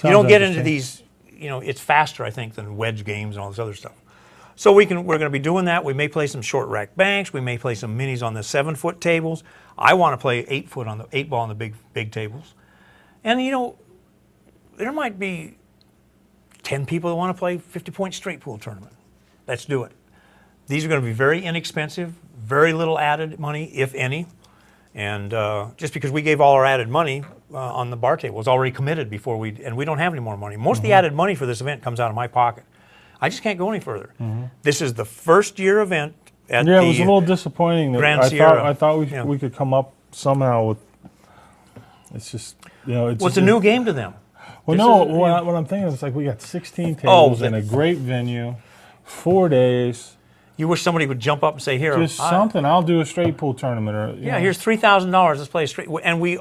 don't get into these, it's faster, I think, than wedge games and all this other stuff. So we're going to be doing that. We may play some short rack banks. We may play some minis on the 7-foot tables. I want to play 8-foot on the 8-ball on the big tables. And, there might be 10 people that want to play 50-point straight pool tournament. Let's do it. These are going to be very inexpensive, very little added money, if any. And just because we gave all our added money on the bar table, it was already committed before and we don't have any more money. Most of the added money for this event comes out of my pocket. I just can't go any further. This is the first year event at Yeah, it was a little disappointing. Grand I Sierra. thought Yeah. we could come up somehow with. It's just it's. Well, it's a new game to them. Well, This no. is- What I'm thinking is like we got 16 tables in a that- great venue, 4 days. You wish somebody would jump up and say, "Here, Just something. I'll do a straight pool tournament, or yeah, here's $3,000. Let's play a straight." And we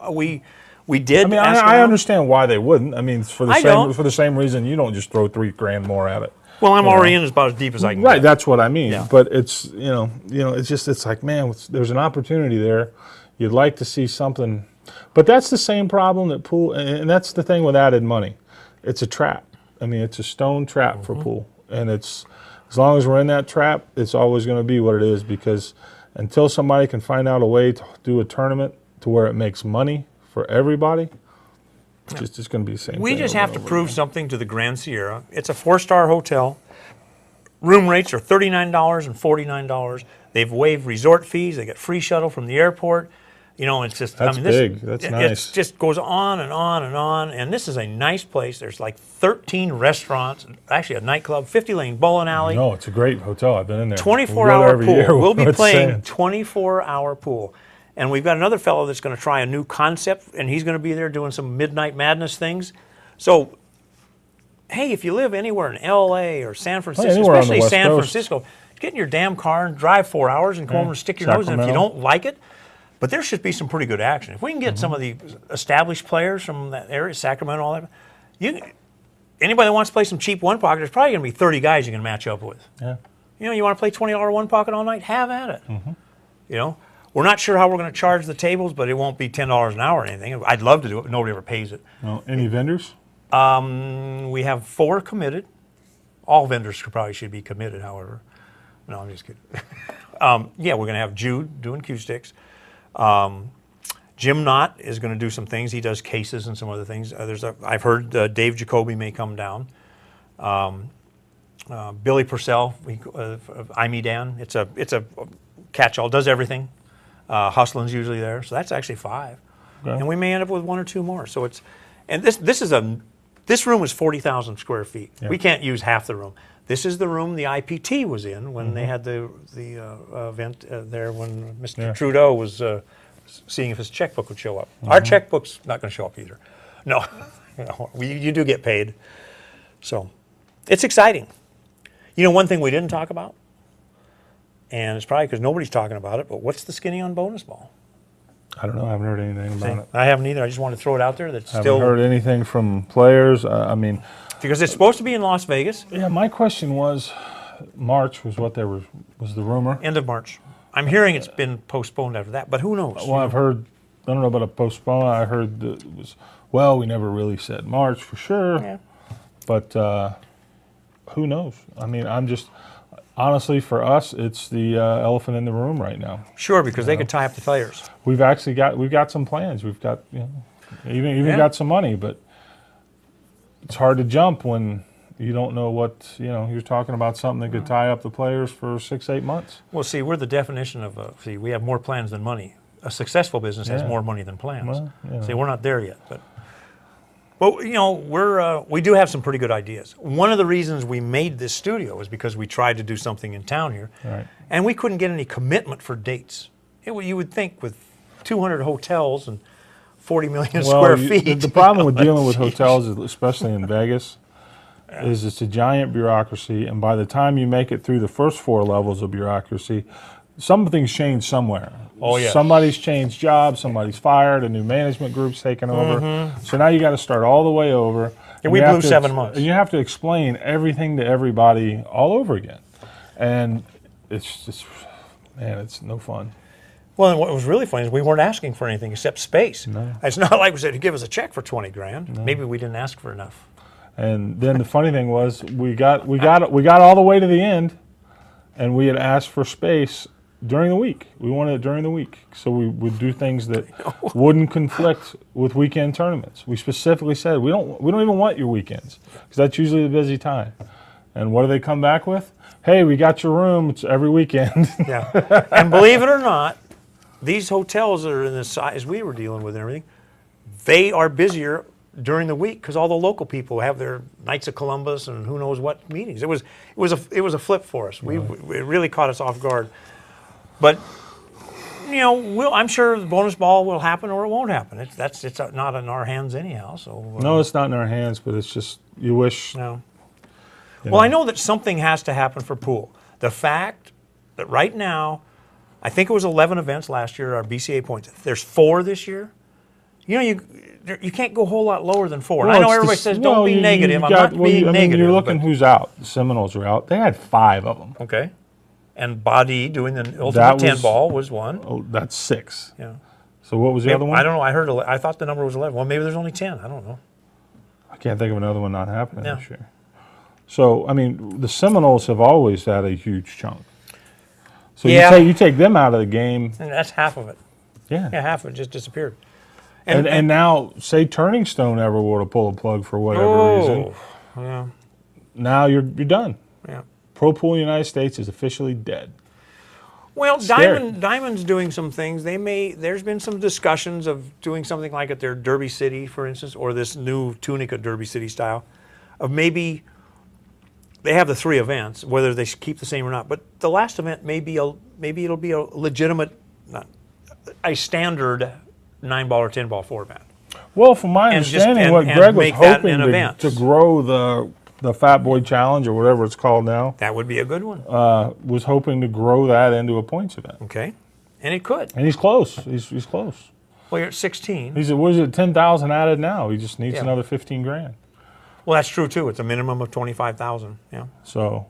did. I mean, ask I around. understand why they wouldn't. I mean, for I don't. the same reason you don't just throw $3,000 more at it. Well, I'm already in about as deep as I can. Right, get. that's what I mean. Yeah. But it's it's like, man, there's an opportunity there. You'd like to see something, but that's the same problem that pool, and that's the thing with added money. It's a trap. I mean, it's a stone trap for pool. And it's, as long as we're in that trap, it's always going to be what it is, because until somebody can find out a way to do a tournament to where it makes money for everybody, it's just going to be the same We thing just over have and to over prove again. something to the Grand Sierra. It's a 4-star hotel. Room rates are $39 and $49. They've waived resort fees. They get free shuttle from the airport. You know, it's just, That's big. That's nice. It just goes on and on and on. And this is a nice place. There's like 13 restaurants, actually a nightclub, 50-lane bowling alley. No, it's a great hotel. I've been in there. 24-hour every pool. year. We'll be It's playing saying. 24-hour pool. And we've got another fellow that's going to try a new concept, and he's going to be there doing some Midnight Madness things. So, hey, if you live anywhere in L.A. or San Francisco, anywhere on the especially West San Coast. Francisco, get in your damn car and drive 4 hours and go over and stick your nose in if you Sacramento. don't like it. But there should be some pretty good action. If we can get some of the established players from that area, Sacramento, all that, anybody that wants to play some cheap one pocket, there's probably going to be 30 guys you can match up with. Yeah. You know, you want to play $20 one pocket all night? Have at it. You know, we're not sure how we're going to charge the tables, but it won't be $10 an hour or anything. I'd love to do it, but nobody ever pays it. No, any vendors? We have 4 committed. All vendors probably should be committed, however. No, I'm just kidding. Yeah, we're going to have Jude doing cue sticks. Jim Knott is going to do some things. He does cases and some other things. I've heard Dave Jacoby may come down. Billy Purcell, Dan. It's a catch-all. Does everything. Hustlin's usually there, so that's actually 5. Okay. And we may end up with 1 or 2 more. So this room is 40,000 square feet. Yeah. We can't use half the room. This is the room the IPT was in when they had the event there when Mr. Trudeau was seeing if his checkbook would show up. Our checkbook's not going to show up either. No, no, you do get paid. So it's exciting. You know, one thing we didn't talk about, and it's probably because nobody's talking about it, but what's the skinny on bonus ball? I don't know. I haven't heard anything about it. I haven't either. I just wanted to throw it out there. That's I still haven't heard anything from players. I mean, because it's supposed to be in Las Vegas, yeah. My question was, March was what was the rumor. end of March. I'm hearing it's been postponed after that, but who knows? Well, I've heard. I don't know about a postpone. I heard that it was. Well, we never really said March for sure. Yeah. But who knows? I mean, I'm just honestly, for us, it's the elephant in the room right now. Sure, because they could tie up the players. We've got some plans. We've got even got some money, but it's hard to jump when you don't know what you're talking about something that could tie up the players for 6-8 months. Well, see, we're the definition of we have more plans than money. A successful business has more money than plans. Well, yeah. See, we're not there yet, but we do have some pretty good ideas. One of the reasons we made this studio was because we tried to do something in town here, Right. and we couldn't get any commitment for dates. You would think with 200 hotels and 40 million square feet. The problem with dealing with hotels, especially in Vegas, is it's a giant bureaucracy, and by the time you make it through the first 4 levels of bureaucracy, something's changed somewhere. Oh, yeah. Somebody's changed jobs, somebody's fired, a new management group's taken over. So now you got to start all the way over. And we you have blew 7 months. And you have to explain everything to everybody all over again. And it's just, man, it's no fun. Well, and what was really funny is we weren't asking for anything except space. No. It's not like we said, give us a check for 20 grand. No. Maybe we didn't ask for enough. And then the funny thing was, we got all the way to the end, and we had asked for space during the week. We wanted it during the week, so we would do things that wouldn't conflict with weekend tournaments. We specifically said we don't even want your weekends, because that's usually the busy time. And what do they come back with? Hey, we got your room. It's every weekend. Yeah. And believe it or not, these hotels that are in the size we were dealing with and everything, they are busier during the week because all the local people have their Knights of Columbus and who knows what meetings. It was a flip for us. It really caught us off guard. But I'm sure the bonus ball will happen or it won't happen. It's not in our hands anyhow. So No, it's not in our hands, but it's just you wish. No. Well, I know that something has to happen for pool. The fact that right now, I think it was 11 events last year, our BCA points. There's 4 this year. You can't go a whole lot lower than 4. And I know everybody says don't be negative. I'm not being negative. You're looking who's out. The Seminoles are out. They had 5 of them. Okay. And Badi doing the Ultimate 10 ball was 1. Oh, that's 6. Yeah. So what was the other one? I don't know. I thought the number was 11. Well, maybe there's only 10. I don't know. I can't think of another one not happening Yeah. this year. So, I mean, the Seminoles have always had a huge chunk. So Yeah. you take them out of the game, And that's half of it. yeah. Yeah, half of it just disappeared. And now, say Turning Stone ever were to pull a plug for whatever reason, yeah, now you're done. yeah. Pro Pool United States is officially dead. Well, Scary. Diamond's doing some things. There's been some discussions of doing something like at their Derby City, for instance, or this new Tunica Derby City style, of maybe they have the 3 events, whether they keep the same or not. But the last event maybe it'll be a legitimate, not a standard 9-ball or 10-ball format. Well, from my And just- understanding, and- what and Greg was make that hoping an event. to grow the Fat Boy Challenge or whatever it's called now, That would be a good one. was hoping to grow that into a points event. Okay, and it could. And he's close. He's close. Well, you're at 16. He's at, what is it, 10,000 added now. He just needs Yeah. another 15 grand. Well, that's true too. It's a minimum of 25,000. Yeah. So,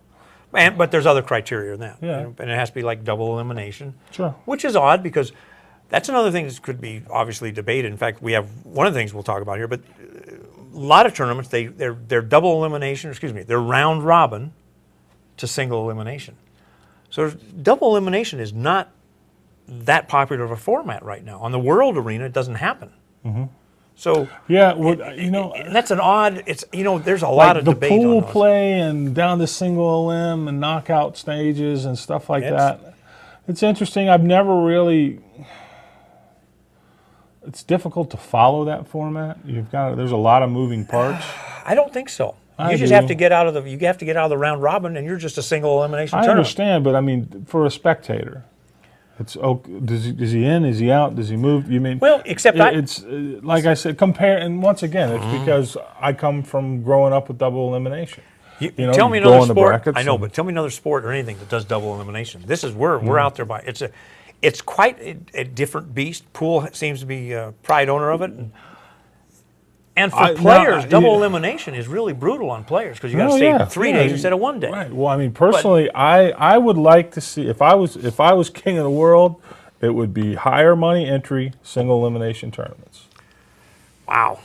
But there's other criteria in that. Yeah. And it has to be like double elimination. sure. Which is odd because that's another thing that could be obviously debated. In fact, we have one of the things we'll talk about here. But a lot of tournaments, they're double elimination. Excuse me, they're round robin to single elimination. So double elimination is not that popular of a format right now. On the world arena, it doesn't happen. So Yeah, well, you know, and that's an odd. It's there's a lot like of the debate pool on those. play and down to single elim and knockout stages and stuff like It's- that. It's interesting. I've never really. It's difficult to follow that format. There's a lot of moving parts. I don't think so. I You just do. have to get out of the round robin, and you're just a single elimination I tournament. understand, but I mean, for a spectator, it's is he in? Is he out? Does he move? You mean? Well, except it's like I said, compare, and once again, it's because I come from growing up with double elimination. You know, tell me you go another in the sport. brackets I know, and- but tell me another sport or anything that does double elimination. This is we're out there by it's quite a different beast. Pool seems to be a pride owner of it, and for players, double elimination is really brutal on players because you got to stay 3 days instead of 1 day. Right. Well, I mean, personally, I would like to see if I was king of the world, it would be higher money entry single elimination tournaments. Wow.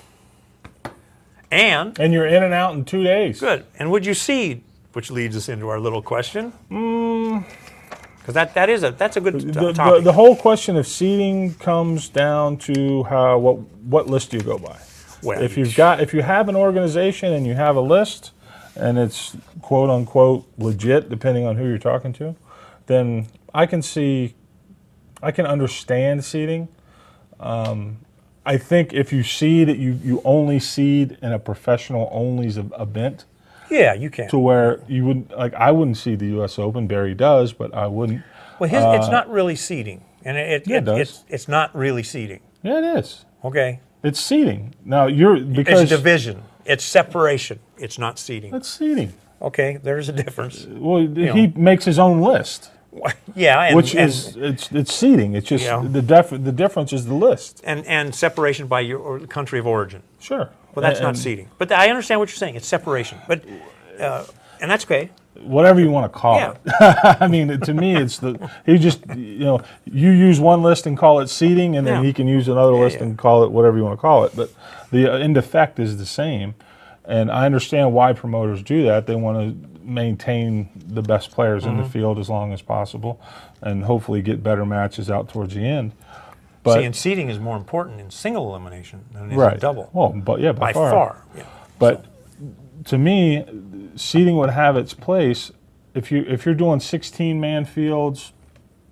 And And you're in and out in 2 days. good. And would you seed? Which leads us into our little question. Because that's a good topic. The whole question of seeding comes down to what list do you go by. Well, If you have an organization and you have a list, and it's quote unquote legit, depending on who you're talking to, then I can understand seeding. I think if you seed, you only seed in a professional only event, yeah, you can. to where you wouldn't I wouldn't seed the U.S. Open. Barry does, but I wouldn't. Well, it's not really seeding, and it does. it's not really seeding. Yeah, it is. Okay, It's seeding. Now it's because division, it's separation. It's not seeding. it's seeding. Okay, there's a difference. Well, he makes his own list, Yeah, and, which and, is it's seeding. It's just Yeah. the difference is the list. and separation by your country of origin. Sure. Well, that's not And seeding. But I understand what you're saying. It's separation. But and that's okay. whatever you want to call Yeah. it. I mean, to me, it's you use one list and call it seeding, and then Yeah. he can use another list yeah. and call it whatever you want to call it. But the end effect is the same, and I understand why promoters do that. They want to maintain the best players in the field as long as possible, and hopefully get better matches out towards the end. But See, and seeding is more important in single elimination than it is right, in double. Well, but yeah, by far. Yeah. But to me, seeding would have its place if you're doing 16-man fields,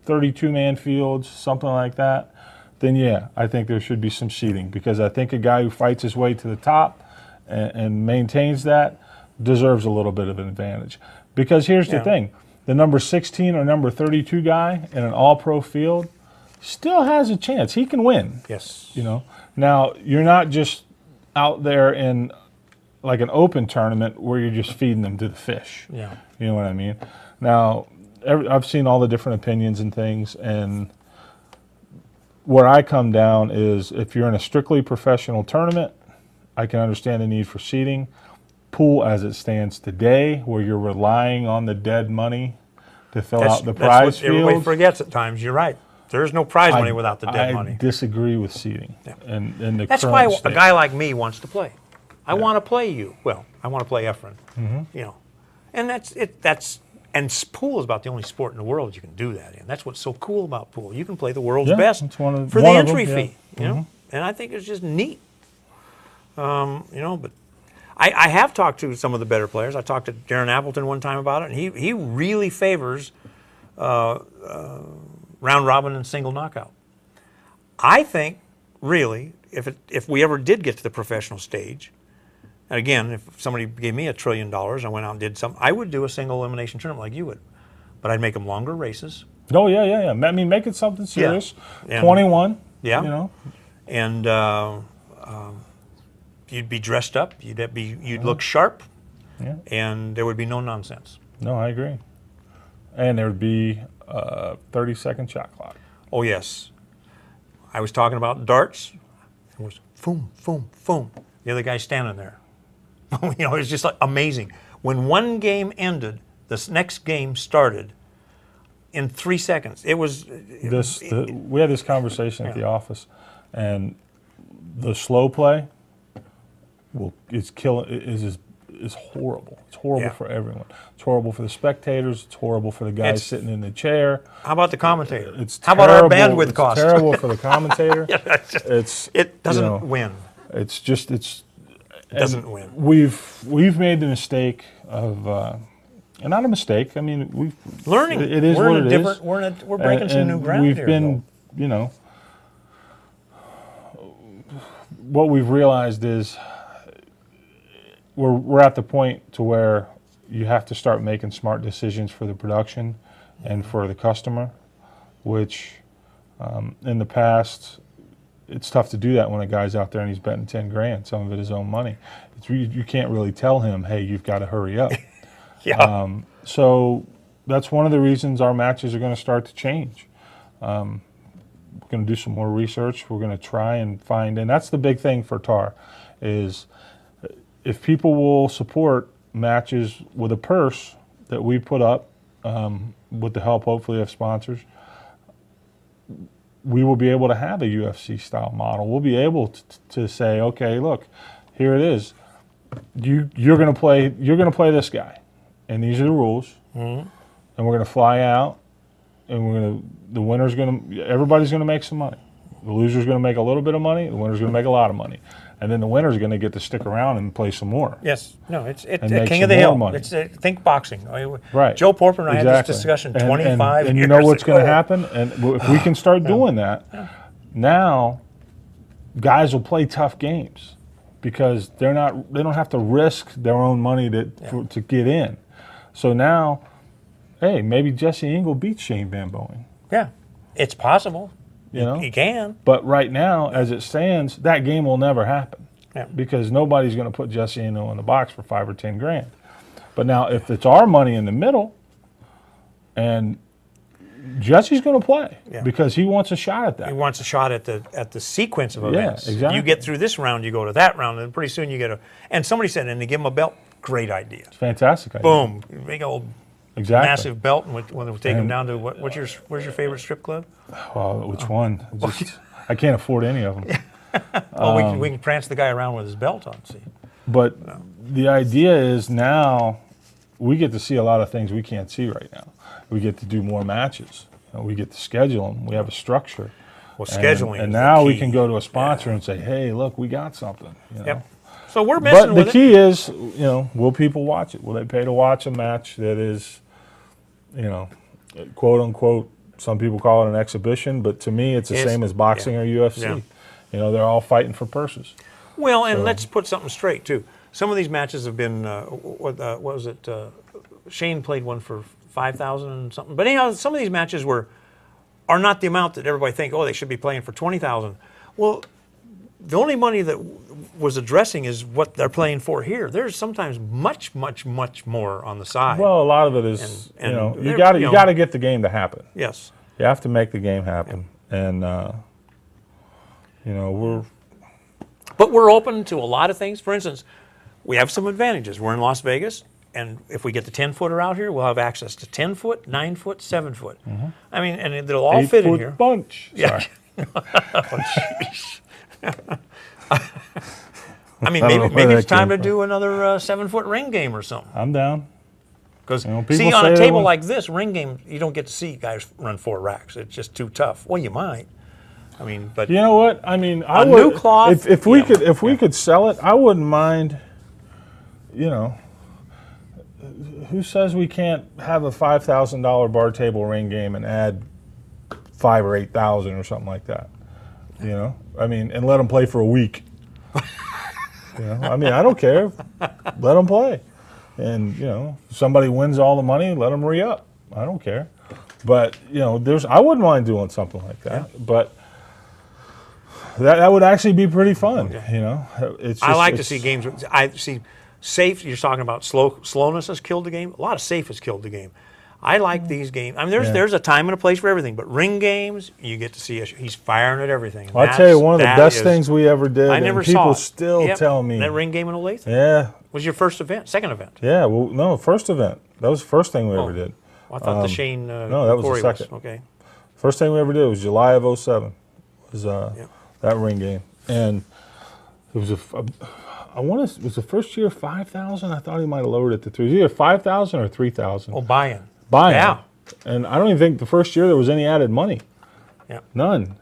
32-man fields, something like that. Then yeah, I think there should be some seeding, because I think a guy who fights his way to the top and maintains that deserves a little bit of an advantage. Because here's the Yeah. thing: the number 16 or number 32 guy in an all-pro field still has a chance. He can win. Yes. Now, you're not just out there in like an open tournament where you're just feeding them to the fish. Yeah. You know what I mean? Now, I've seen all the different opinions and things, and where I come down is if you're in a strictly professional tournament, I can understand the need for seeding. Pool as it stands today, where you're relying on the dead money to fill out the prize that's what everybody field. forgets at times. You're right. There's no prize money without the dead I money. disagree with seeding. Yeah. And the That's current why state. a guy like me wants to play. I want to play you. Well, I want to play Efren. Mm-hmm. You know, And that's it. Pool is about the only sport in the world you can do that in. That's what's so cool about pool. You can play the world's Yeah, best it's one of- for one the of them, entry yeah. fee. You know, and I think it's just neat. But I have talked to some of the better players. I talked to Darren Appleton one time about it, and he really favors round robin and single knockout. I think really if we ever did get to the professional stage. And again, if somebody gave me $1 trillion, I went out and did something, I would do a single elimination tournament like you would. But I'd make them longer races. Oh, yeah. I mean, make it something serious. Yeah. 21. Yeah. You know. And you'd be dressed up. You'd look sharp. Yeah. And there would be no nonsense. No, I agree. And there would be a 30-second shot clock. Oh, yes. I was talking about darts. It was boom, boom, boom. The other guy standing there. You know, it was just like amazing. When one game ended, this next game started in 3 seconds. It was. We had this conversation at the office, and the slow play is horrible. It's horrible for everyone. It's horrible for the spectators. It's horrible for the guy sitting in the chair. How about the commentator? It's How terrible. about our bandwidth It's cost? terrible for the commentator. It doesn't win. It doesn't win. We've made the mistake of, and not a mistake. I mean, we've Learning. It is what it is. We're breaking some new ground we've here. been, you know, what we've realized is we're at the point to where you have to start making smart decisions for the production and for the customer, which in the past, it's tough to do that when a guy's out there and he's betting 10 grand, some of it his own money. You can't really tell him, hey, you've got to hurry up. Yeah. So that's one of the reasons our matches are going to start to change. We're going to do some more research. We're going to try and find, and that's the big thing for TAR, is if people will support matches with a purse that we put up with the help, hopefully, of sponsors, we will be able to have a UFC style model. We'll be able to say, okay, look, here it is. You're going to play this guy, and these are the rules. And we're going to fly out, and everybody's going to make some money. The loser's going to make a little bit of money. The winner's going to make a lot of money. And then the winner's going to get to stick around and play some more. Yes. No, it's make King of some the more Hill. money. It's think boxing. Right. Joe Porper and I had this Exactly. discussion And 25 and years you know what's going to ago. happen? And if we can start doing that, now guys will play tough games because they don't have to risk their own money to get in. So now, hey, maybe Jesse Engel beats Shane Van Boening. Yeah. It's possible. You know? He can. But right now, as it stands, that game will never happen. Yeah. Because nobody's going to put Jesse Engel in the box for 5 or 10 grand. But now, if it's our money in the middle, and Jesse's going to play because he wants a shot at that. He wants a shot at the sequence of events. exactly. You get through this round, you go to that round, and pretty soon you get a. And somebody said, and they give him a belt. Great idea. It's fantastic. Idea. Boom, big old Exactly. massive belt, and when they take him down to where's your favorite strip club? Well, which one? I can't afford any of them. Well, we can prance the guy around with his belt on. See. But the idea is now we get to see a lot of things we can't see right now. We get to do more matches. We get to schedule them. We have a structure. Well, scheduling. And is now the we key. can go to a sponsor and say, "Hey, look, we got something." You know? Yep. So we're messing But with the key is, will people watch it? Will they pay to watch a match that is, quote unquote? Some people call it an exhibition, but to me, it's the same as boxing or UFC. Yeah. They're all fighting for purses. Well, and let's put something straight too. Some of these matches have been what was it? Shane played one for 5,000 and something. But anyhow, some of these matches are not the amount that everybody think. Oh, they should be playing for 20,000. Well, the only money that was addressing is what they're playing for here. There's sometimes much, much, much more on the side. Well, a lot of it is, And you got to get the game to happen. Yes. You have to make the game happen, and we're. But we're open to a lot of things. For instance, we have some advantages. We're in Las Vegas, and if we get the 10-footer out here, we'll have access to 10-foot, 9-foot, 7-foot. I mean, and they'll all fit in 8-foot here. bunch. Yeah. Sorry. I mean, I don't know maybe where it's that time came to do another 7-foot ring game or something. I'm down. Because people see, on say a they table want- like this, ring game, you don't get to see guys run 4 racks. It's just too tough. Well, you might. I mean, but You know what? I mean, I A would, new cloth? If we Yeah. could, if we could sell it, I wouldn't mind. You know, who says we can't have a $5,000 bar table ring game and add 5 or 8,000 or something like that? You know, I mean, and let them play for a week. You know, I mean, I don't care. Let them play, and you know, if somebody wins all the money, let them re-up. I don't care. But you know, I wouldn't mind doing something like that. But that would actually be pretty fun. You know, it's just, I like to see games. I see safe. You're talking about slowness has killed the game. A lot of safe has killed the game. I like these games. I mean, there's a time and a place for everything. But ring games, you get to see he's firing at everything. I'll tell you, one of the best things we ever did. I never and saw people it. still tell me that ring game in Olathe Yeah, was your first event, second event. yeah. Well, no, first event. That was the first thing we ever did. I thought the Shane. no, that was the Corey second. okay. First thing we ever did was July of '07. Was that ring game, and it was I want to. Was the first year 5,000? I thought he might have lowered it to 3. It was either 5,000 or 3,000. Oh, buy-in. Buy-in. Yeah. And I don't even think the first year there was any added money. Yeah. None.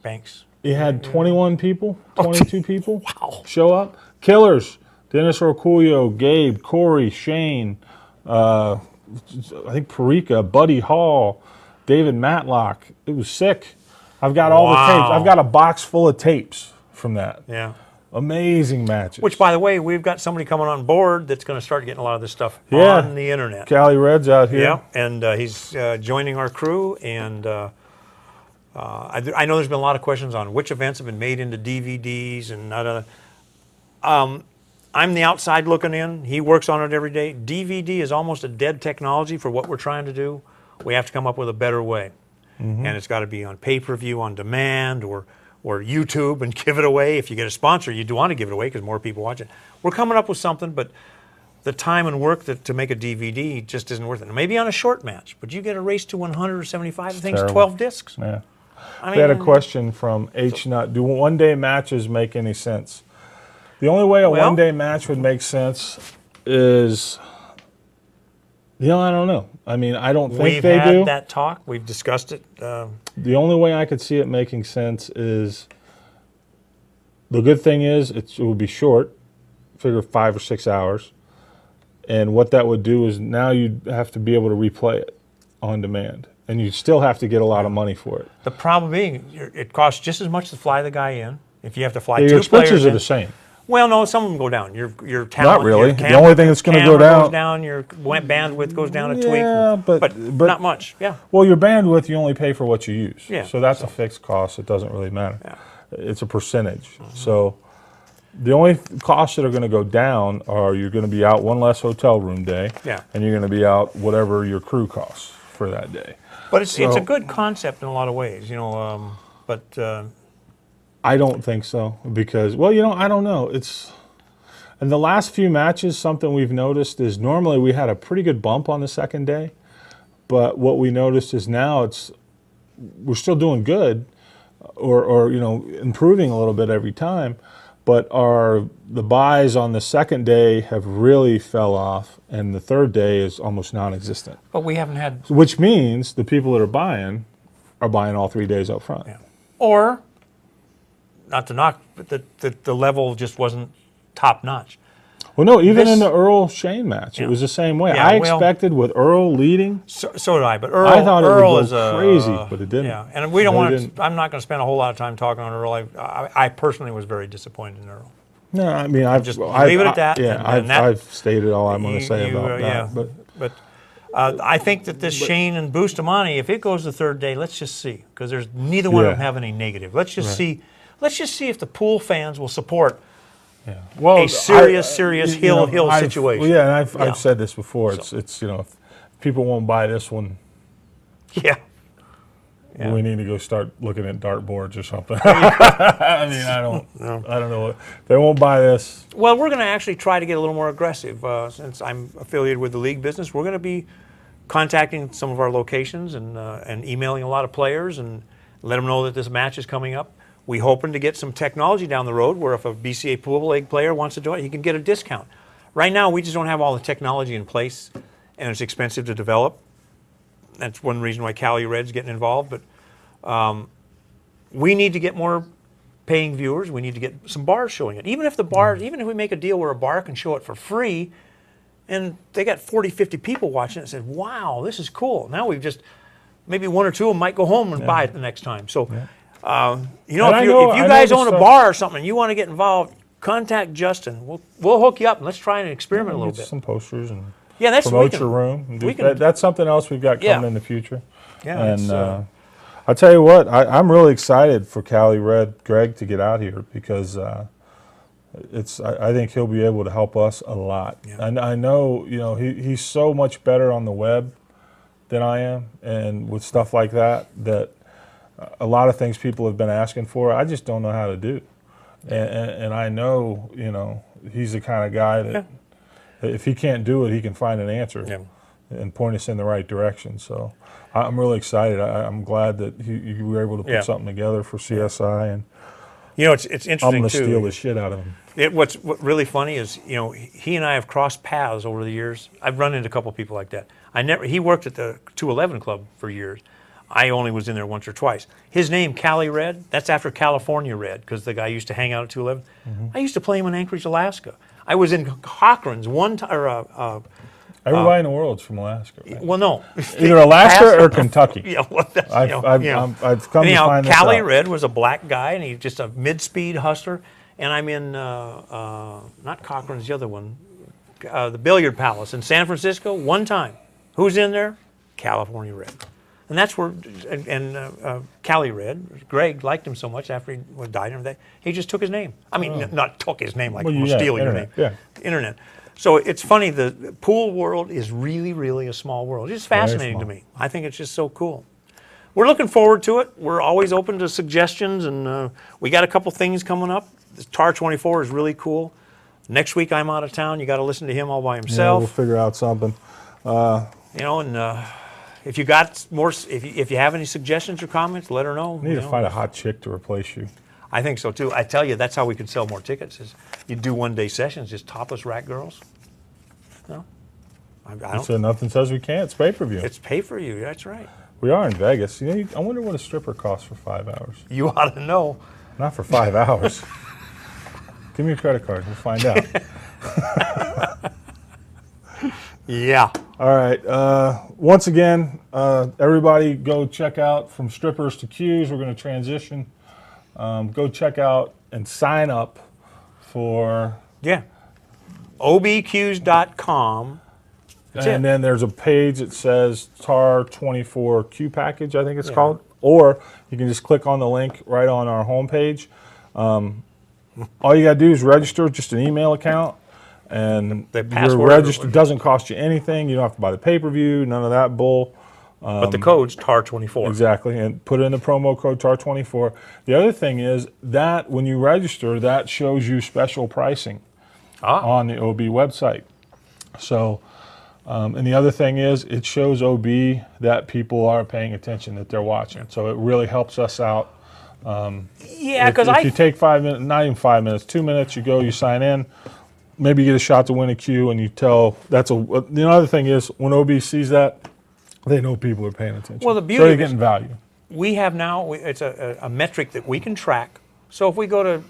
Banks. He had 21 people, 22 people Wow. show up. Killers. Dennis Orculio, Gabe, Corey, Shane, I think Parika, Buddy Hall, David Matlock. It was sick. I've got all the tapes. I've got a box full of tapes from that. Yeah. Amazing matches. Which, by the way, we've got somebody coming on board that's going to start getting a lot of this stuff Yeah. on the internet. Cali Red's out here. Yeah, and he's joining our crew, and I know there's been a lot of questions on which events have been made into DVDs and I'm the outside looking in. He works on it every day. DVD is almost a dead technology for what we're trying to do. We have to come up with a better way, and it's got to be on pay-per-view, on demand, or YouTube and give it away. If you get a sponsor, you do want to give it away because more people watch it. We're coming up with something, but the time and work to make a DVD just isn't worth it. Maybe on a short match, but you get a race to 100 or 75, the thing's terrible. 12 discs. Yeah. I We had a question from H. Nut. Do one-day matches make any sense? The only way a Well- one-day match would make sense is, I don't know. I mean, I don't think We've they had do. that talk. We've discussed it. The only way I could see it making sense is, the good thing is it would be short, figure 5 or 6 hours. And what that would do is now you'd have to be able to replay it on demand. And you still have to get a lot of money for it. The problem being, it costs just as much to fly the guy in. If you have to fly Your two expenses players are in. the same. Well, no, some of them go down. Your talent, really. your The only thing that's gonna go camera down- goes down. Your bandwidth goes down a Yeah, tweak. but not much. Yeah. Well, your bandwidth, you only pay for what you use. Yeah, So that's a fixed cost. It doesn't really matter. Yeah. It's a percentage. So the only costs that are going to go down are you're going to be out one less hotel room day. Yeah. And you're going to be out whatever your crew costs for that day. But it's a So- good concept in a lot of ways, but I don't think so because, I don't know. In the last few matches, something we've noticed is normally we had a pretty good bump on the second day, but what we noticed is now we're still doing good, or improving a little bit every time, but the buys on the second day have really fell off, and the third day is almost non-existent. we haven't had Which means the people that are buying all 3 days up front. or not to knock, but the level just wasn't top notch. Well, no, even This- in the Earl Shane match, it was the same way. Yeah, I well- expected with Earl leading, So did I, but Earl, I thought it would Earl go is crazy, but it didn't. Yeah, and we don't No, it want to. didn't. I'm not going to spend a whole lot of time talking on Earl. I personally was very disappointed in Earl. no, I mean, I've Just I've- leave it at that, Yeah, and that- I've stated all I'm going to say You- about yeah, that. But I think that this Shane and Bustamante, if it goes the third day, let's just see, because there's neither one of them Yeah. have any negative. Let's just see. Let's just see if the pool fans will support. well, a serious hill situation. Well, yeah, and Yeah. I've said this before. It's if people won't buy this one, Yeah. Yeah. we need to go start looking at dartboards or something. I mean, I don't know. They won't buy this. Well, we're going to actually try to get a little more aggressive. Since I'm affiliated with the league business, we're going to be contacting some of our locations and emailing a lot of players and let them know that this match is coming up. We hoping to get some technology down the road where if a BCA pool league player wants to do it, he can get a discount. Right now, we just don't have all the technology in place, and it's expensive to develop. That's one reason why Cali Red's getting involved. But we need to get more paying viewers. We need to get some bars showing it. Even if the bars, even if we make a deal where a bar can show it for free, and they got 40, 50 people watching it and said, wow, this is cool. Now we've just, maybe one or two of them might go home and buy it the next time. So, you know, if you guys own a bar or something and you want to get involved, contact Justin. We'll hook you up and let's try and experiment a little bit. Some posters and promote your room. And we can, that's something else we've got coming in the future. Yeah, and I'll tell you what, I'm really excited for Cali Red Greg to get out here because I think he'll be able to help us a lot. Yeah. And I know, you know, he's so much better on the web than I am, and with stuff like that a lot of things people have been asking for, I just don't know how to do. And I know, you know, he's the kind of guy that if he can't do it, he can find an answer and point us in the right direction. So I'm really excited. I'm glad that you were able to put something together for CSI. And you know, it's interesting, I'm going to steal the shit out of him. What's really funny is, you know, he and I have crossed paths over the years. I've run into a couple of people like that. He worked at the 211 Club for years. I only was in there once or twice. His name, Cali Red, that's after California Red, because the guy used to hang out at 211. I used to play him in Anchorage, Alaska. I was in Cochran's one time. Everybody in the world's from Alaska. Right? Well, no. Either Alaska or Kentucky. Yeah, well, that's, I've come to find this Cali out. Red was a black guy, and he's just a mid-speed hustler. And I'm in, not Cochran's, the other one, the Billiard Palace in San Francisco, one time. Who's in there? California Red. And that's where, Cali Red, Greg liked him so much after he died and everything, he just took his name. I mean, not took his name like stealing your name. Yeah. Internet. So it's funny, the pool world is really, really a small world. It's fascinating to me. I think it's just so cool. We're looking forward to it. We're always open to suggestions, and we got a couple things coming up. Tar 24 is really cool. Next week I'm out of town. You got to listen to him all by himself. Yeah, we'll figure out something. You know, and if you got more, if you have any suggestions or comments, let her know. We need to find a hot chick to replace you. I think so too. I tell you, that's how we could sell more tickets. Is you do one-day sessions, just topless rack girls. No, I don't. So nothing says we can't. It's pay-per-view. It's pay-per-view. That's right. We are in Vegas. You know, I wonder what a stripper costs for 5 hours. You ought to know. Not for 5 hours. Give me your credit card. We'll find out. Yeah. All right. Once again, everybody go check out From Strippers to Qs. We're going to transition. Go check out and sign up for... Yeah. obqs.com. And then there's a page that says TAR 24 Q package, I think it's called. Or you can just click on the link right on our homepage. All you got to do is register, just an email account. And you're registered. Doesn't cost you anything. You don't have to buy the pay-per-view, none of that bull. But the code's TAR24. Exactly, and put in the promo code TAR24. The other thing is that when you register, that shows you special pricing on the OB website. So, and the other thing is it shows OB that people are paying attention, that they're watching. So it really helps us out. Yeah, because if you take 5 minutes, not even 5 minutes, 2 minutes, you go, you sign in. Maybe you get a shot to win a Q, and you tell. The other thing is when OB sees that, they know people are paying attention. Well, the beauty so they're getting value. We have now, it's a metric that we can track. So if we go to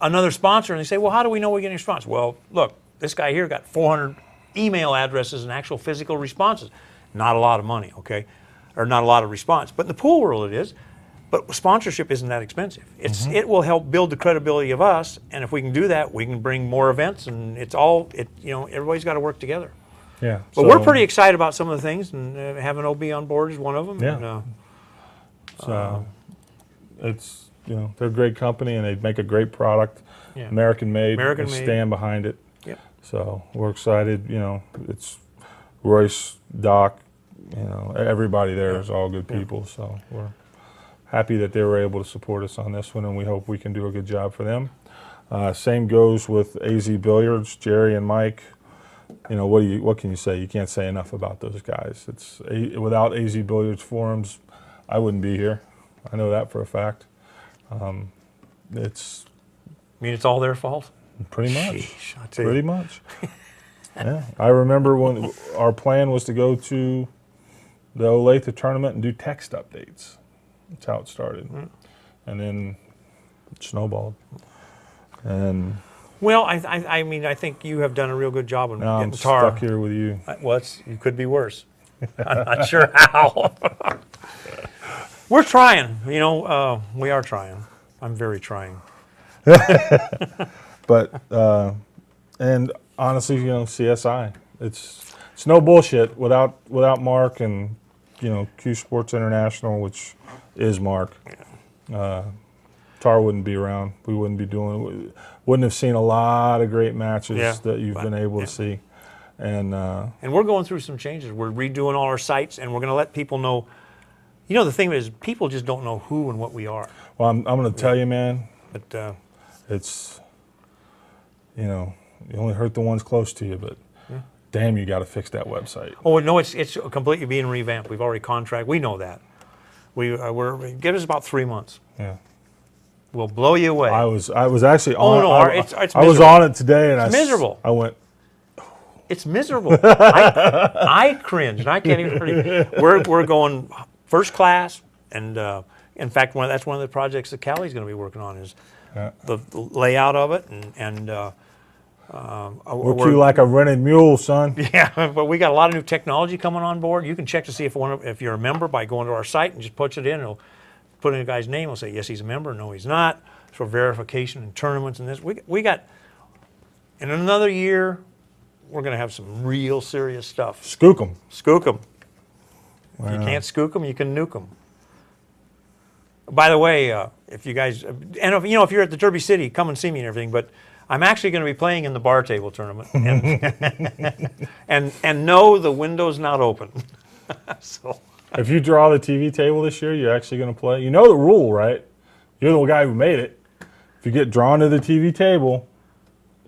another sponsor and they say, well, how do we know we're getting a response? Well, look, this guy here got 400 email addresses and actual physical responses. Not a lot of money, okay? Or not a lot of response. But in the pool world it is. But sponsorship isn't that expensive. It will help build the credibility of us, and if we can do that, we can bring more events, and everybody's got to work together. Yeah. But we're pretty excited about some of the things, and having OB on board is one of them. Yeah. And, it's they're a great company, and they make a great product. Yeah. American made. American made. Stand behind it. Yep. So we're excited. It's Royce, Doc, everybody there is all good people. So we're happy that they were able to support us on this one, and we hope we can do a good job for them. Same goes with AZ Billiards, Jerry and Mike. What can you say? You can't say enough about those guys. Without AZ Billiards forums, I wouldn't be here. I know that for a fact. It's all their fault? Pretty much. Sheesh, I tell you. Pretty much. Yeah, I remember when our plan was to go to the Olathe tournament and do text updates. That's how it started, and then it snowballed. And Well, I mean, I think you have done a real good job of now I'm getting Tar. stuck here with you. Well, you could be worse. I'm not sure how. We're trying. You know, we are trying. I'm very trying. But and honestly, you know, CSI, it's no bullshit. Without Mark and, you know, Q Sports International, which is Mark, Tar wouldn't be around. We wouldn't be wouldn't have seen a lot of great matches that you've been able to see. And we're going through some changes. We're redoing all our sites, and we're going to let people know. You know, the thing is, people just don't know who and what we are. well, I'm going to tell you, man, But it's, you know, you only hurt the ones close to you, but damn, you got to fix that website. oh no, it's completely being revamped. We've already contracted. We know that. Give us about 3 months. Yeah. We'll blow you away. I was actually on. no, it's I was miserable. on it today, and It's miserable. I went. It's miserable. I cringe, and I can't even. We're going first class, and in fact, that's one of the projects that Callie's going to be working on is the layout of it, and Work you like a rented mule, son. yeah. But we got a lot of new technology coming on board. You can check to see if you're a member by going to our site and just puts it in. It'll put in a guy's name. It'll say yes, he's a member. No, he's not. For verification and tournaments and this, we got. In another year, we're going to have some real serious stuff. Skook 'em. Skook them. If you can't skook them, you can nuke them. By the way, if you guys, and if you're at the Derby City, come and see me and everything. But I'm actually going to be playing in the bar table tournament, and no, the window's not open. So If you draw the TV table this year, you're actually going to play. You know the rule, right? You're the guy who made it. If you get drawn to the TV table,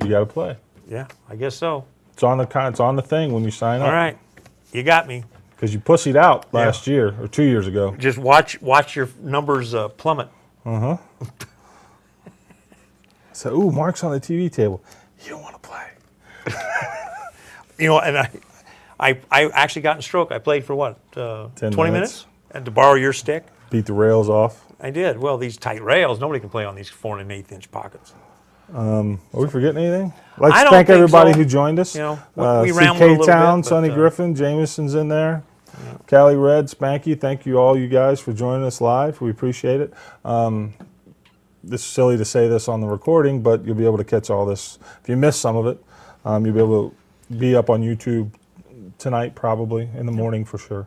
you got to play. yeah, I guess so. It's on the thing when you sign up. All right, you got me. Because you pussied out last year or 2 years ago. Just watch your numbers plummet. So, ooh, Mark's on the TV table. You don't want to play. And I actually got in stroke. I played for what? 20 minutes. minutes? And to borrow your stick? Beat the rails off. I did. Well, these tight rails, nobody can play on these 4 1/8-inch pockets. Are we forgetting anything? I'd like I to don't thank think everybody so. who joined us. You know, we see rambled a little K-Town, bit, but, Sonny Griffin, Jameson's in there. Callie Red, Spanky, thank you all you guys for joining us live. We appreciate it. This is silly to say this on the recording, but you'll be able to catch all this. If you missed some of it, you'll be able to be up on YouTube tonight, probably, in the morning for sure.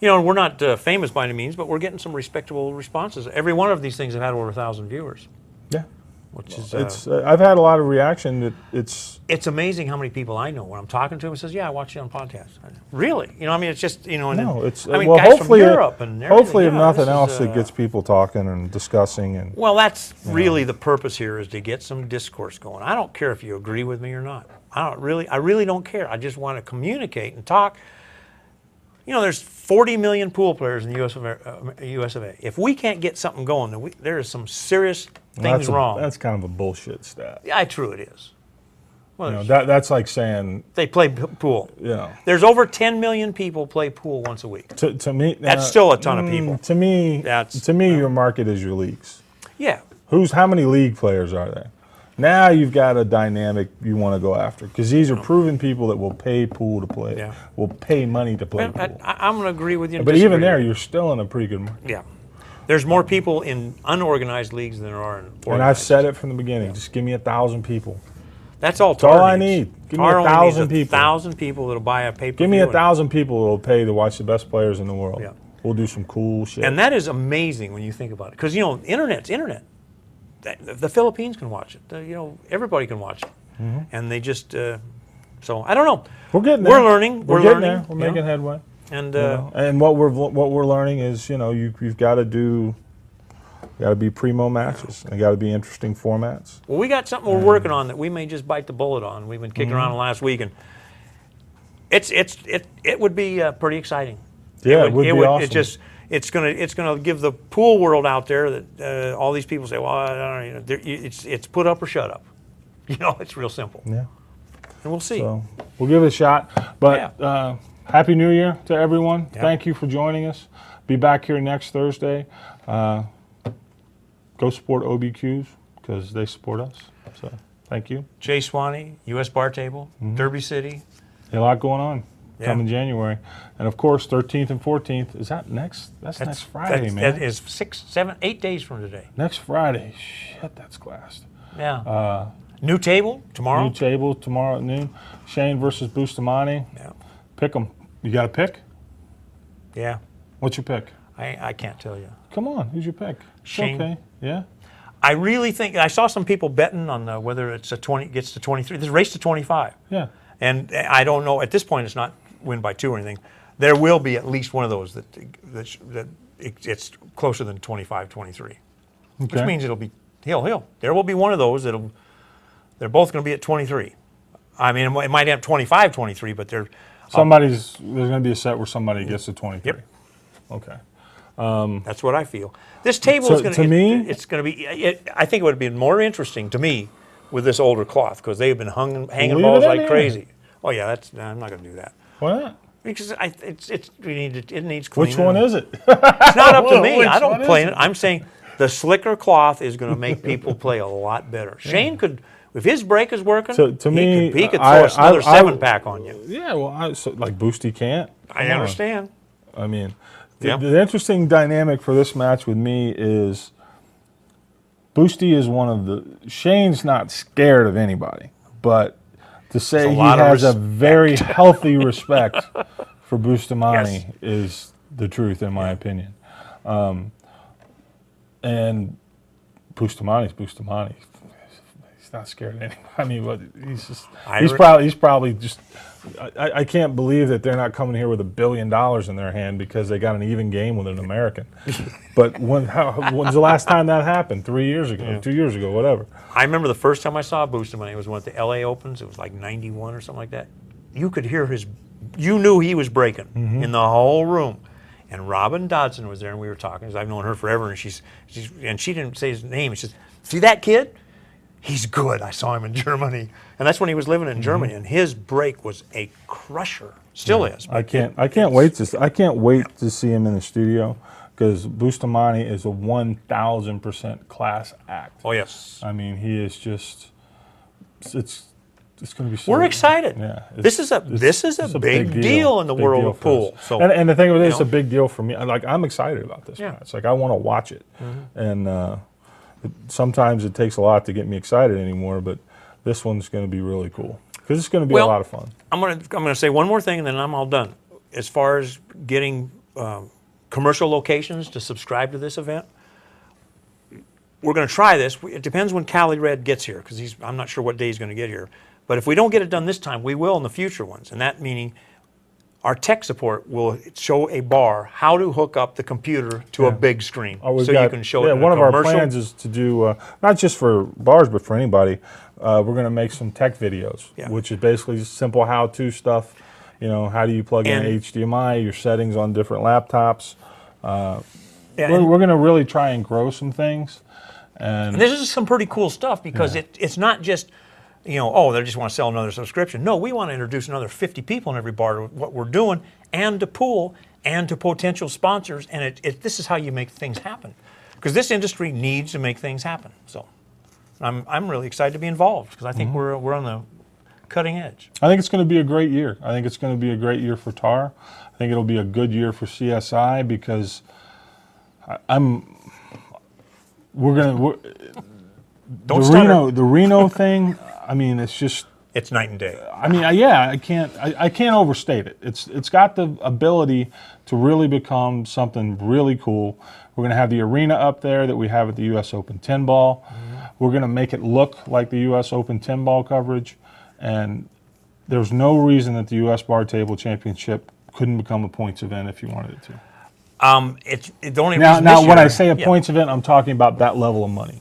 We're not famous by any means, but we're getting some respectable responses. Every one of these things have had over 1,000 viewers, Yeah. which is I've had a lot of reaction that it's amazing how many people I know when I'm talking to them says, "Yeah, I watch you on podcasts." Really? it's just and no, it's I mean, well, guys hopefully, from Europe and everything. hopefully, if Yeah, nothing this else, is, it gets people talking and discussing and. Well, that's really the purpose here, is to get some discourse going. I don't care if you agree with me or not. I really don't care. I just want to communicate and talk. There's 40 million pool players in the US of A. If we can't get something going, then there is some serious things wrong. That's kind of a bullshit stat. Yeah, true it is. Well, That's like saying, they play pool. Yeah. There's over 10 million people play pool once a week. To me, That's still a ton of people. To me, That's- your market is your leagues. Yeah. How many league players are there? Now you've got a dynamic you want to go after, because these are proven people that will pay pool to play. Yeah. Will pay money to play Well, pool. I'm going to agree with you. and But even disagree there, with you. you're still in a pretty good market. Yeah. There's more people in unorganized leagues than there are in organized. And I've said it from the beginning. Just give me 1,000 people. That's all. That's all I need. Give me 1,000 people. 1,000 people that'll buy a pay-per-view. Give me 1,000 people that will pay to watch the best players in the world. Yeah. We'll do some cool shit. And that is amazing when you think about it, because internet's internet. The Philippines can watch it. Everybody can watch it, and they just. So I don't know. We're getting there. We're learning. We're learning. there. We're making headway. And And what we're learning is, you've got to be primo matches. They got to be interesting formats. well, we got something we're working on that we may just bite the bullet on. We've been kicking around the last week, and it would be pretty exciting. Yeah, it would be awesome. It's gonna give the pool world out there that all these people say, well, I don't know, it's put up or shut up. It's real simple. Yeah. and we'll see. So we'll give it a shot. But Happy New Year to everyone. Yeah. Thank you for joining us. Be back here next Thursday. Go support OBQs because they support us. So thank you. Jay Swanee, U.S. Bar Table, Derby City. A lot going on Yeah. coming January. And of course, 13th and 14th. Is that next? That's next Friday, man. That is 6, 7, 8 days from today. Next Friday. Shit, that's classed. Yeah. New table tomorrow. New table tomorrow at noon. Shane versus Bustamante. Yeah. Pick 'em. You got a pick? Yeah. What's your pick? I can't tell you. Come on, who's your pick? It's Shane. okay. Yeah. I really think I saw some people betting on whether it's gets to 23. There's a race to 25, Yeah. and I don't know at this point. It's not win by 2 or anything. There will be at least one of those that it's closer than 25, 23, which Okay. means it'll be hill. There will be one of those they're both going to be at 23. I mean, it might have 25, 23, but they're There's going to be a set where somebody gets to 23. Yep. Okay. That's what I feel. This table So, is going to me- it's going to be. I think it would have been more interesting to me with this older cloth because they've been hanging Leave balls it in like there. crazy. Oh yeah, I'm not going to do that Why not? because it needs cleaning. Which one is it? It's not up to me. Which I one don't is play it? it. I'm saying the slicker cloth is going to make people play a lot better. Shane could, if his brake is working, To me, he could I- throw us another I- 7-pack on you. Yeah, well, like Boosty can't. I Come on. understand. I mean, Yeah. the interesting dynamic for this match with me is Boosty is one of the. Shane's not scared of anybody, but to say a he lot of has a respect. very healthy respect for Bustamante Yes. is the truth, in my opinion. And Bustamante's Bustamante. He's not scared of anybody. I mean, what he's just. He's probably just. I can't believe that they're not coming here with $1 billion in their hand because they got an even game with an American. But when's the last time that happened? 3 years ago, 2 years ago, whatever. I remember the first time I saw Bustamante was when at the LA Opens. It was like 91 or something like that. You could hear you knew he was breaking in the whole room. And Robin Dodson was there, and we were talking. 'Cause I've known her forever, and she didn't say his name. She says, "See that kid? He's good. I saw him in Germany." And that's when he was living in Germany, and his break was a crusher. Still is. I can't wait to see him in the studio because Bustamante is a 1,000% class act. Oh yes. I mean, he is just. It's going to be. So, We're excited. Yeah, This is a big deal in the Big world deal of for us. pool. So and the thing with it, it's know. a big deal for me. I'm excited about this Yeah. match. Like I want to watch it, and sometimes it takes a lot to get me excited anymore. But this one's going to be really cool because it's going to be a lot of fun. I'm gonna say one more thing, and then I'm all done. As far as getting commercial locations to subscribe to this event, we're going to try this. It depends when Cali Red gets here, because I'm not sure what day he's going to get here. But if we don't get it done this time, we will in the future ones. And that meaning our tech support will show a bar how to hook up the computer to a big screen, We've so got- you can show it. In one a of our commercial. plans is to do not just for bars, but for anybody. We're going to make some tech videos, Yeah. which is basically just simple how-to stuff. You know, how do you plug in And- HDMI, your settings on different laptops. Yeah, We're going to really try and grow some things. And this is some pretty cool stuff because it's not just, they just want to sell another subscription. No, we want to introduce another 50 people in every bar to what we're doing and to pool and to potential sponsors. And this is how you make things happen, because this industry needs to make things happen. So I'm really excited to be involved because I think we're on the cutting edge. I think it's going to be a great year. I think it's going to be a great year for TAR. I think it'll be a good year for CSI because the Reno thing. I mean, it's just. It's night and day. I mean, I can't overstate it. It's got the ability to really become something really cool. We're going to have the arena up there that we have at the U.S. Open 10 ball. We're going to make it look like the U.S. Open 10 ball coverage, and there's no reason that the U.S. Bar Table Championship couldn't become a points event if you wanted it to. It's the only Now, reason now this when I year- say a yeah. points event, I'm talking about that level of money.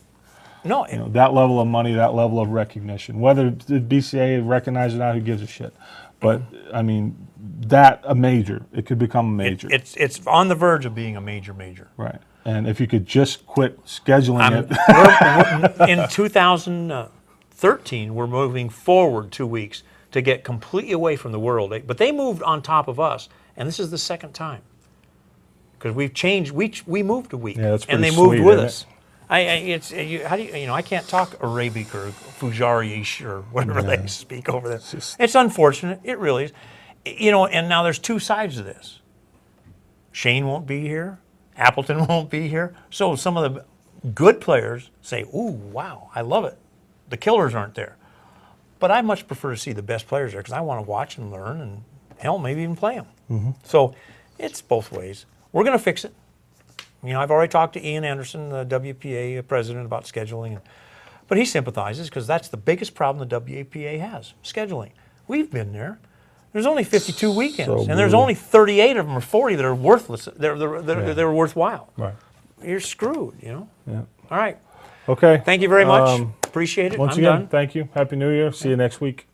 No, That level of money, that level of recognition. Whether the BCA recognizes it or not, who gives a shit? But I mean, a major. It could become a major. it's on the verge of being a major. Right. And if you could just quit scheduling it. In 2013, we're moving forward 2 weeks to get completely away from the world. But they moved on top of us, and this is the second time. Because we've changed, we moved a week, Yeah, that's and they pretty moved sweet, with isn't us. How do you know? I can't talk Arabic or Fujariish or whatever they speak over there. It's unfortunate. It really is. You know, and now there's two sides to this. Shane won't be here. Appleton won't be here. So some of the good players say, "Ooh, wow, I love it." The killers aren't there. But I much prefer to see the best players there because I want to watch and learn and, hell, maybe even play them. So it's both ways. We're going to fix it. You know, I've already talked to Ian Anderson, the WPA president, about scheduling. But he sympathizes because that's the biggest problem the WPA has, scheduling. We've been there. There's only 52 weekends, and there's brutal. only 38 of them or 40 that are worthless. They're worthwhile. Right. You're screwed, you know? Yeah. All right. Okay. Thank you very much. Appreciate it. Once I'm again, done. thank you. Happy New Year. See you next week.